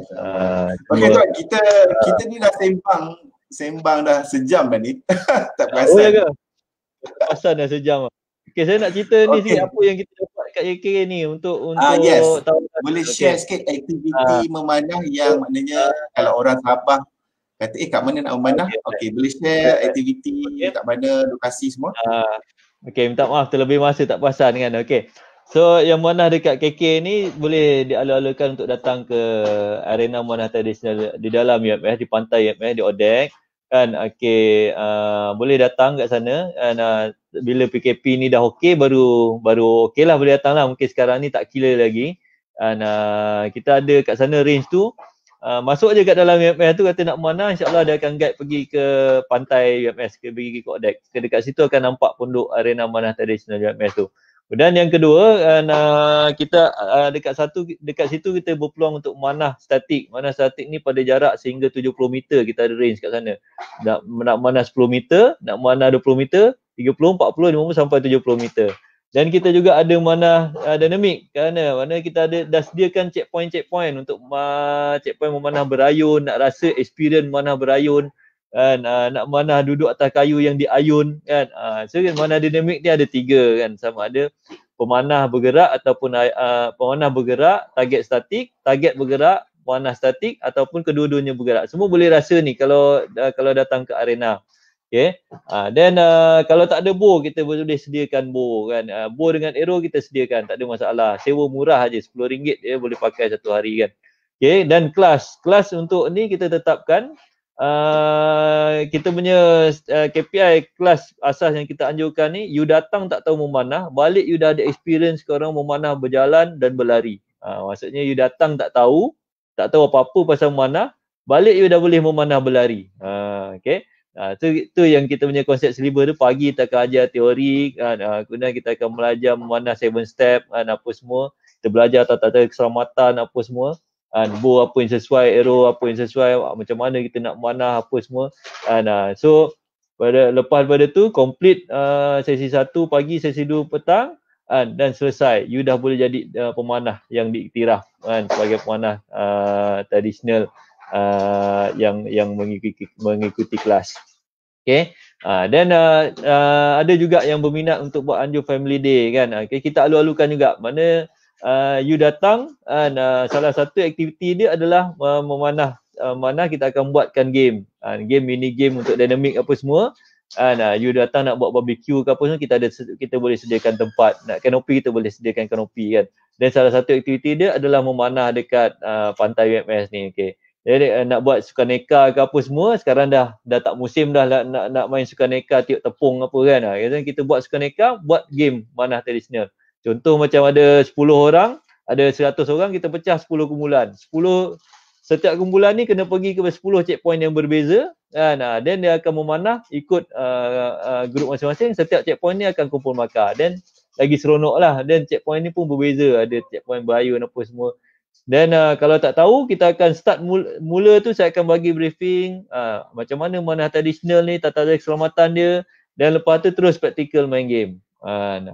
Okey tuan, kita ni dah sembang dah sejam dah ni. Tak perasan. Oh ya ke? Perasan dah sejam. Okey, saya nak cerita ni sikit apa yang kita dapat kat YK ni untuk yes. Boleh share sikit aktiviti memanah yang maknanya kalau orang Sabah kata kat mana nak memanah, okey boleh share aktiviti kat mana, lokasi semua. Okey, minta maaf terlebih masa tak perasan kan. Okey. So yang memanah dekat KK ni boleh dialur-alurkan untuk datang ke arena memanah tradisional di dalam UMS, di pantai UMS, di Odek kan. Okey, boleh datang kat sana dan bila PKP ni dah okey baru okey lah boleh datang lah. Mungkin sekarang ni tak kira lagi. Dan kita ada kat sana range tu masuk je kat dalam UMS tu, kata nak mana, insyaAllah dia akan guide pergi ke pantai UMS, pergi ke Kodek. Dekat situ akan nampak pondok arena manah tradisional UMS tu. Dan yang kedua, kita dekat situ kita berpeluang untuk manah statik. Manah statik ni pada jarak sehingga 70 meter kita ada range kat sana. Nak manah 10 meter, nak manah 20 meter, 30, 40, 50 sampai 70 meter. Dan kita juga ada manah dinamik, mana kita dah sediakan checkpoint untuk checkpoint memanah berayun, nak rasa experience manah berayun, kan, nak manah duduk atas kayu yang diayun, kan. So manah dinamik ni ada 3, kan, sama ada pemanah bergerak ataupun pemanah bergerak, target bergerak, pemanah statik ataupun kedua-duanya bergerak. Semua boleh rasa ni kalau datang ke arena. Okay. Dan kalau tak ada bow, kita boleh sediakan bow, kan. Bow dengan arrow kita sediakan, tak ada masalah. Sewa murah aja, RM10 dia boleh pakai satu hari, kan. Okay. Dan kelas untuk ni kita tetapkan kita punya KPI kelas asas yang kita anjurkan ni, you datang tak tahu memanah, balik you dah ada experience korang memanah berjalan dan berlari. Maksudnya you datang tak tahu apa-apa pasal memanah, balik you dah boleh memanah berlari. Okay. Itu yang kita punya konsep Sliver tu. Pagi kita akan ajar teori, kan, kemudian kita akan belajar memanah 7 step, kan, apa semua. Kita belajar tata-tata keselamatan apa semua, kan, bow apa yang sesuai, arrow apa yang sesuai, macam mana kita nak memanah apa semua, kan. So lepas pada tu complete sesi 1 pagi, sesi 2 petang, kan, dan selesai. You dah boleh jadi pemanah yang diiktiraf, kan, sebagai pemanah tradisional yang mengikuti kelas. Okay. Dan ada juga yang berminat untuk buat anjur family day, kan. Okay. Kita alu-alukan juga, mana you datang, salah satu aktiviti dia adalah memanah. Mana kita akan buatkan game, mini game untuk dinamik apa semua. You datang nak buat barbecue ke apa semua, kita boleh sediakan tempat. Nak kanopi, kita boleh sediakan kanopi, kan. Dan salah satu aktiviti dia adalah memanah dekat pantai UMS ni. Okay. Jadi nak buat sukaneka ke apa semua, sekarang dah tak musim dah nak main sukaneka tiup tepung apa, kan. Kita buat sukaneka, buat game manah tradisional. Contoh macam ada 10 orang, ada 100 orang, kita pecah 10 kumpulan. Setiap kumpulan ni kena pergi ke 10 checkpoint yang berbeza, kan. Dan dia akan memanah ikut grup masing-masing. Setiap checkpoint ni akan kumpul markah. Dan lagi seronok lah. Dan checkpoint ni pun berbeza. Ada checkpoint berayun apa semua. Dan kalau tak tahu, kita akan start mula tu saya akan bagi briefing macam mana manah tradisional ni, tata-tata keselamatan dia, dan lepas tu terus praktikal main game.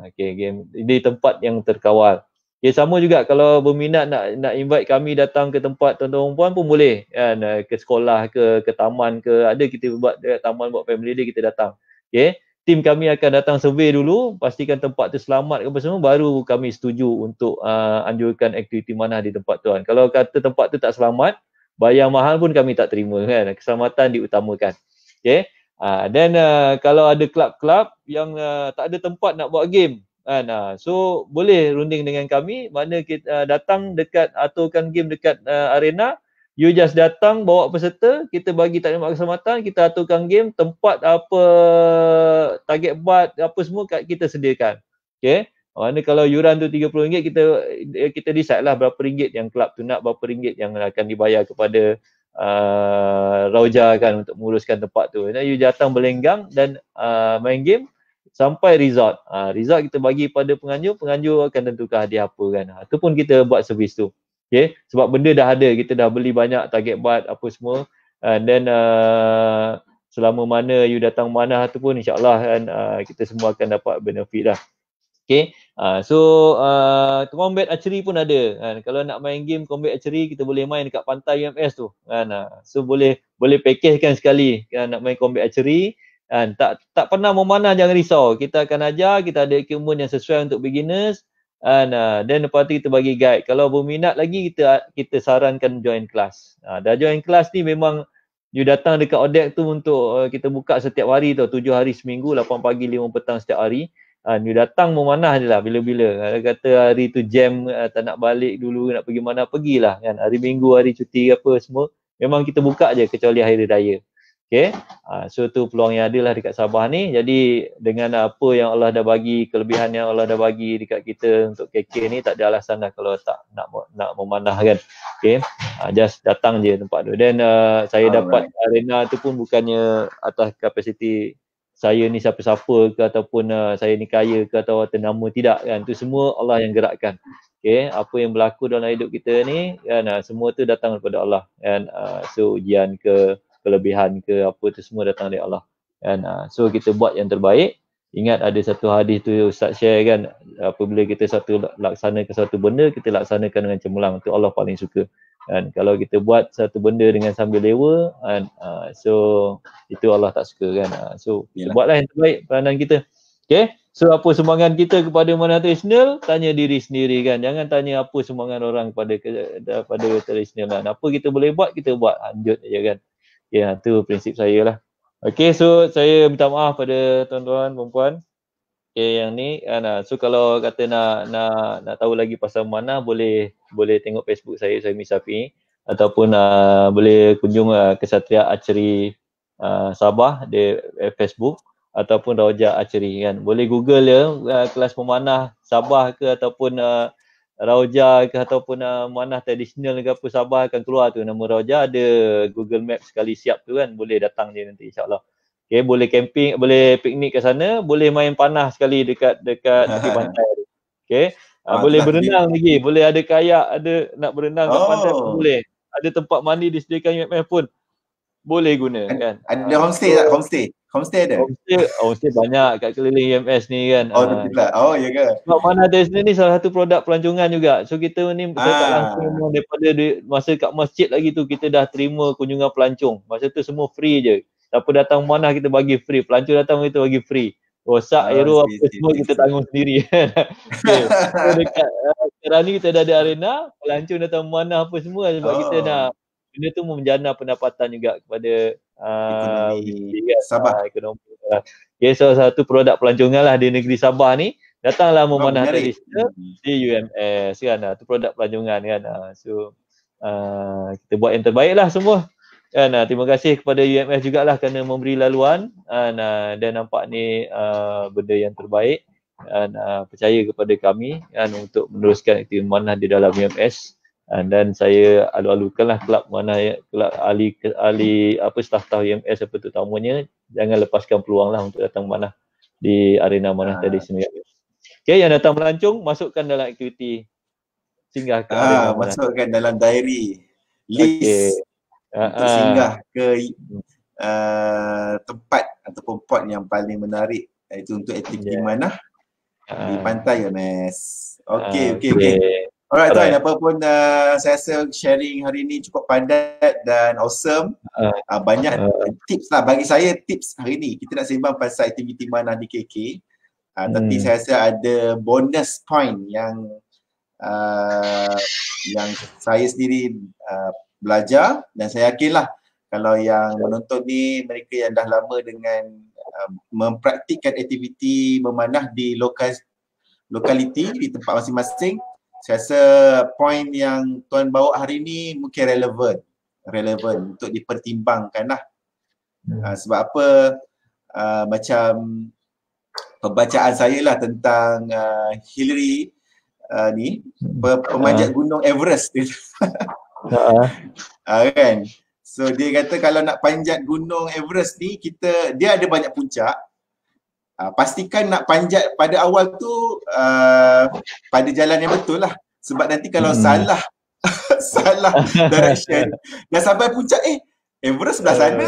Okay, game di tempat yang terkawal. Okay, sama juga kalau berminat nak invite kami datang ke tempat tuan-tuan perempuan pun boleh, kan, ke sekolah ke taman ke, ada kita buat taman, buat family day, kita datang. Okay. Tim kami akan datang survey dulu, pastikan tempat tu selamat ke apa semua, baru kami setuju untuk anjurkan aktiviti manah di tempat tu, kan. Kalau kata tempat tu tak selamat, bayar mahal pun kami tak terima, kan. Keselamatan diutamakan. Okay. Dan kalau ada kelab-kelab yang tak ada tempat nak buat game, kan, so boleh runding dengan kami, mana kita datang dekat, aturkan game dekat arena. You just datang bawa peserta, kita bagi taklimat keselamatan, kita aturkan game, tempat apa, target bat apa semua kita sediakan. Okay. Mana kalau yuran tu RM30, kita decide lah berapa ringgit yang kelab tu nak, berapa ringgit yang akan dibayar kepada Rauja, kan, untuk menguruskan tempat tu. You datang berlenggang dan main game sampai result. Result kita bagi pada penganjur akan tentukan hadiah apa, kan. Itu pun kita buat servis tu. Okay. Sebab benda dah ada, kita dah beli banyak target bat apa semua, dan selama mana you datang manah tu pun insyaAllah, kan, kita semua akan dapat benefit lah. Okay. So combat archery pun ada, kan. Kalau nak main game combat archery, kita boleh main dekat pantai UMS tu, kan. So boleh packagekan sekali, kan, nak main combat archery, kan. Tak pernah memanah, jangan risau, kita akan ajar, kita ada equipment yang sesuai untuk beginners, dan lepas tu kita bagi guide. Kalau berminat lagi, kita sarankan join kelas. Dah join kelas ni memang you datang dekat ODEC tu untuk kita buka setiap hari tu, 7 hari seminggu, 8 pagi 5 petang setiap hari. You datang memanah je lah bila-bila. Kalau kata hari tu jam, tak nak balik dulu, nak pergi mana, pergilah, kan. Hari Minggu, hari cuti apa semua, memang kita buka je kecuali hari raya. Okay. So tu peluang yang ada lah dekat Sabah ni. Jadi dengan apa yang Allah dah bagi, kelebihan yang Allah dah bagi dekat kita untuk KK ni, tak ada alasan lah kalau tak nak memanah, kan. Okay. Just datang je tempat tu. Dan saya dapat arena tu pun bukannya atas kapasiti saya ni siapa-siapa ke ataupun saya ni kaya ke atau ternama, tidak kan. Tu semua Allah yang gerakkan. Okay, apa yang berlaku dalam hidup kita ni kan, semua tu datang daripada Allah kan. So ujian ke, kelebihan ke, apa tu semua datang dari Allah kan. So kita buat yang terbaik. Ingat ada satu hadis tu Ustaz share kan, apabila kita laksanakan satu benda, kita laksanakan dengan cemerlang, tu Allah paling suka. Dan kalau kita buat satu benda dengan sambil lewa kan, so itu Allah tak suka kan. So kita buatlah yang terbaik peranan kita. Okay, so apa sumbangan kita kepada Manah Tradisional, tanya diri sendiri kan. Jangan tanya apa sumbangan orang pada tradisional kan. Apa kita boleh buat, kita buat, lanjut je kan. Ya, tu prinsip saya lah. Okay, so saya minta maaf pada tuan-tuan, perempuan. Okay, yang ni kan. So kalau kata nak tahu lagi pasal Manah, boleh tengok Facebook saya Misafi, ataupun boleh kunjung Kesatria Archery Sabah di Facebook, ataupun Raujah Archery kan. Boleh Google ya, kelas memanah Sabah ke ataupun Raujah ke ataupun Manah Tradisional ke apa Sabah, akan keluar tu nama Raujah, ada Google Map sekali siap tu kan. Boleh datang je nanti insya-Allah. Okay, boleh camping, boleh piknik kat sana, boleh main panah sekali dekat tepi pantai tu. Okay, boleh berenang lagi, boleh ada kayak, ada nak berenang kat pantai pun boleh. Ada tempat mandi disediakan UMF pun boleh guna kan. Ada homestay tak? Homestay ada? Homestay banyak kat keliling UMS ni kan. Oh ya ke? Sebab Manah Tradisional ni salah satu produk pelancongan juga. So kita ni saya tak langsung memang daripada masa kat masjid lagi tu, kita dah terima kunjungan pelancong. Masa tu semua free je. Siapa datang Manah kita bagi free, pelancong datang kita bagi free. Rosak aero apa semua kita tanggung sendiri. Okay. So dekat sekarang ni kita dah ada arena, pelancong datang Manah apa semua, sebab kita nak benda tu menjana pendapatan juga kepada ekonomi Sabah. Ekonomi. Okay, so satu produk pelancongan lah di negeri Sabah ni. Datanglah Manah Tradisional di UMS kan. Itu produk pelancongan kan. So kita buat yang terbaik lah semua. Kan, terima kasih kepada UMS jugalah kerana memberi laluan dan nampak ni benda yang terbaik, dan percaya kepada kami kan untuk meneruskan aktiviti Manah di dalam UMS. Dan saya alu-alukanlah kelab Manah, kelab ahli apa staf-staf UMS apa terutamanya, jangan lepaskan peluang lah untuk datang Manah di arena Manah Tradisional. Okay, yang datang melancong masukkan dalam aktiviti singgah ke arena Manah. Masukkan dalam diary list. Untuk singgah ke tempat ataupun pot yang paling menarik, iaitu untuk aktiviti Manah di pantai UMS. Okay. Alright tuan, apa pun saya rasa sharing hari ni cukup padat dan awesome. Banyak tips lah bagi saya. Tips hari ni kita nak sembang pasal aktiviti Manah di KK, tapi saya rasa ada bonus point yang saya sendiri belajar, dan saya yakinlah kalau yang menonton ni mereka yang dah lama dengan mempraktikkan aktiviti memanah di lokaliti di tempat masing-masing, saya rasa point yang tuan bawa hari ni mungkin relevan untuk dipertimbangkan lah. Sebab apa, macam pembacaan saya lah tentang Hillary ni, pemanjat gunung Everest dia. Kan, so dia kata kalau nak panjat gunung Everest ni, dia ada banyak puncak. Pastikan nak panjat pada awal tu pada jalan yang betul lah, sebab nanti kalau salah direction dah sampai puncak, Everest sebelah sana.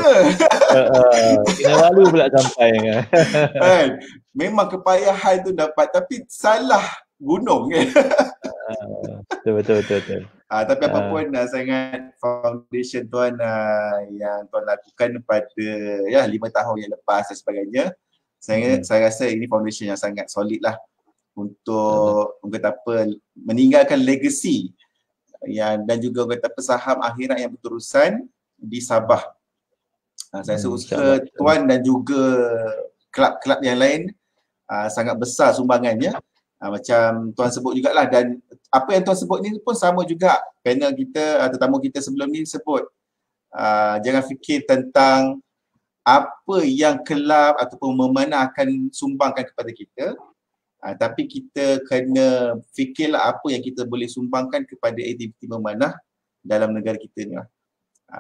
Kena lalu pula sampai kan. Memang kepayahan tu dapat, tapi salah gunung. Betul. Tapi apa pun sangat foundation tuan yang tuan lakukan pada 5 tahun yang lepas dan sebagainya. Saya rasa ini foundation yang sangat solid lah untuk meninggalkan legacy dan juga saham akhirat yang berterusan di Sabah. Saya rasa usaha tuan dan juga kelab-kelab yang lain sangat besar sumbangannya. Macam tuan sebut jugalah, dan apa yang tuan sebut ni pun sama juga panel kita, tetamu kita sebelum ni sebut. Jangan fikir tentang apa yang kelab ataupun memanah akan sumbangkan kepada kita, tapi kita kena fikirlah apa yang kita boleh sumbangkan kepada aktiviti memanah dalam negara kita ni lah.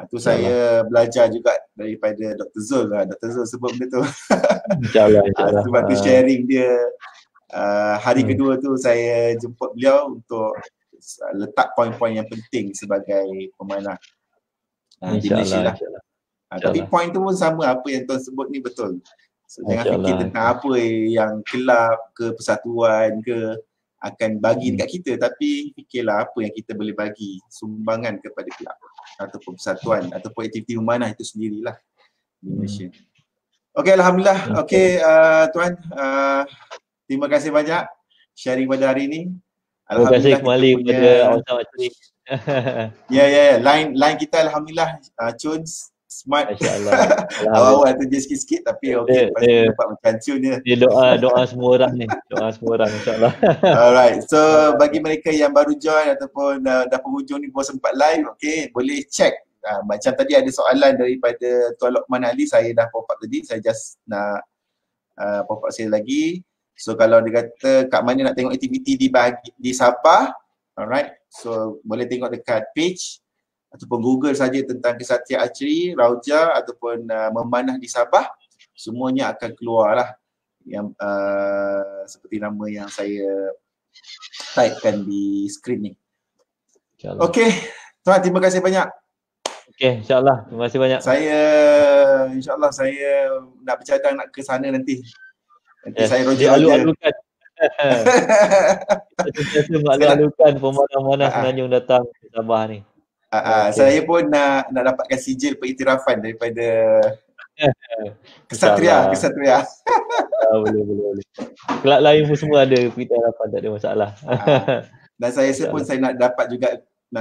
Tu InsyaAllah. saya belajar juga daripada Dr. Zul lah. Dr. Zul sebut benda tu. InsyaAllah, insyaAllah. Sebab tu sharing dia. Hari kedua tu saya jemput beliau untuk letak poin-poin yang penting sebagai pemanah di Malaysia lah. Tapi poin tu pun sama, apa yang tuan sebut ni betul. So, jangan fikir tentang apa yang kelab ke persatuan ke akan bagi dekat kita, tapi fikirlah apa yang kita boleh bagi sumbangan kepada kelab ataupun persatuan ataupun aktiviti memanah itu sendirilah di Malaysia. Okey, alhamdulillah. Okey, tuan, terima kasih banyak sharing pada hari ini. Terima kasih kembali kepada Awesome Archery. Ya, line kita alhamdulillah Cun smart. Masya-Allah. Awal-awal tu je sikit-sikit tapi okey, pasti dapat macam Cun dia. Dia doa semua orang ni. Doa semua orang insya-Allah. Alright. So bagi mereka yang baru join ataupun dah penghujung ni baru sempat live, okey, boleh check. Macam tadi ada soalan daripada Tuan Lokman Ali, saya dah pop up tadi, saya just nak pop up sekali lagi. So kalau dia kata kat mana nak tengok aktiviti di Sabah, alright. So boleh tengok dekat page ataupun Google saja tentang Kesatria Archery, Rauja ataupun memanah di Sabah, semuanya akan keluar lah yang seperti nama yang saya typekan di skrin ni. Okey, tuan, terima kasih banyak. Okey, insya-Allah. Terima kasih banyak. InsyaAllah saya nak bercadang nak ke sana nanti. Nanti saya roja aja. Alu-alukan. Kita alu-alukan pemanah-pemanah Semenanjung datang ke Sabah ni. Saya pun nak dapatkan sijil pengiktirafan daripada Kesatria. Boleh. Kelab lain pun semua ada pengiktirafan, tak ada masalah. Dan saya pun saya nak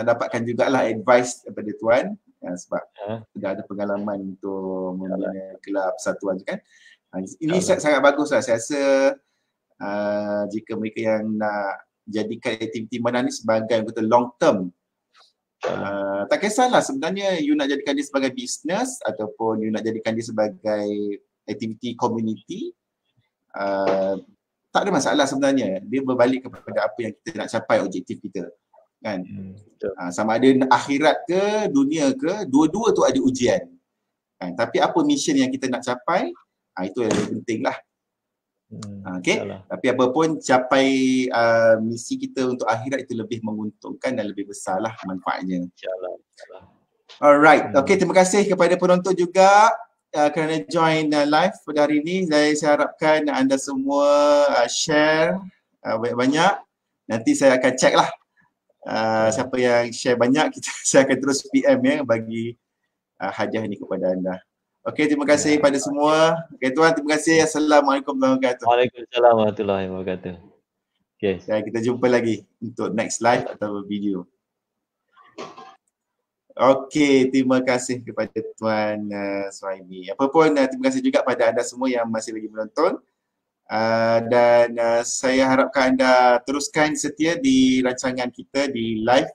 dapatkan jugalah advice daripada tuan, sebab sudah ada pengalaman untuk membina kelab persatuan tu kan. Ini sangat baguslah. Saya rasa jika mereka yang nak jadikan aktiviti mana ni sebagai betul long term, tak kisahlah sebenarnya you nak jadikan dia sebagai bisnes ataupun you nak jadikan dia sebagai aktiviti community, tak ada masalah sebenarnya. Dia berbalik kepada apa yang kita nak capai, objektif kita kan. Sama ada akhirat ke dunia ke, dua-dua tu ada ujian kan. Tapi apa mission yang kita nak capai, itu yang lebih penting lah. Okay. Tapi apa pun capai misi kita untuk akhirat itu lebih menguntungkan dan lebih besar lah manfaatnya. Alright. Okay, terima kasih kepada penonton juga kerana join live pada hari ini. Saya harapkan anda semua share banyak-banyak. Nanti saya akan check lah siapa yang share banyak, saya akan terus PM ya bagi hadiah ni kepada anda. Okey, terima kasih pada semua. Okey tuan, terima kasih. Assalamualaikum warahmatullahi wabarakatuh. Waalaikumsalam warahmatullahi wabarakatuh. Okey. Dan kita jumpa lagi untuk next live atau video. Okey, terima kasih kepada Tuan Suhaimi. Apapun terima kasih juga pada anda semua yang masih lagi menonton. Dan saya harapkan anda teruskan setia di rancangan kita di live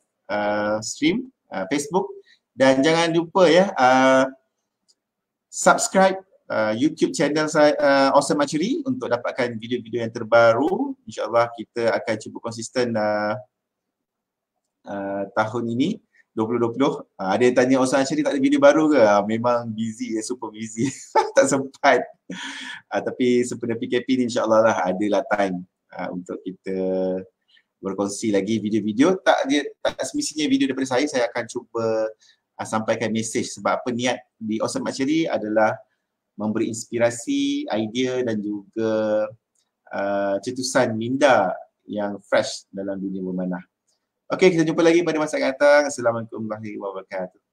stream Facebook. Dan jangan lupa ya, subscribe YouTube channel saya Awesome Archery untuk dapatkan video-video yang terbaru. InsyaAllah kita akan cuba konsisten tahun ini 2020. Ada yang tanya Awesome Archery tak ada video baru ke? Memang busy, super busy. Tak sempat. Tapi sempena PKP ni insyaAllah lah adalah time untuk kita berkongsi lagi video-video. Tak semestinya video daripada saya akan cuba sampaikan mesej. Sebab apa niat di Awesome Archery adalah memberi inspirasi, idea dan juga cetusan minda yang fresh dalam dunia memanah. Okey, kita jumpa lagi pada masa akan datang. Assalamualaikum warahmatullahi wabarakatuh.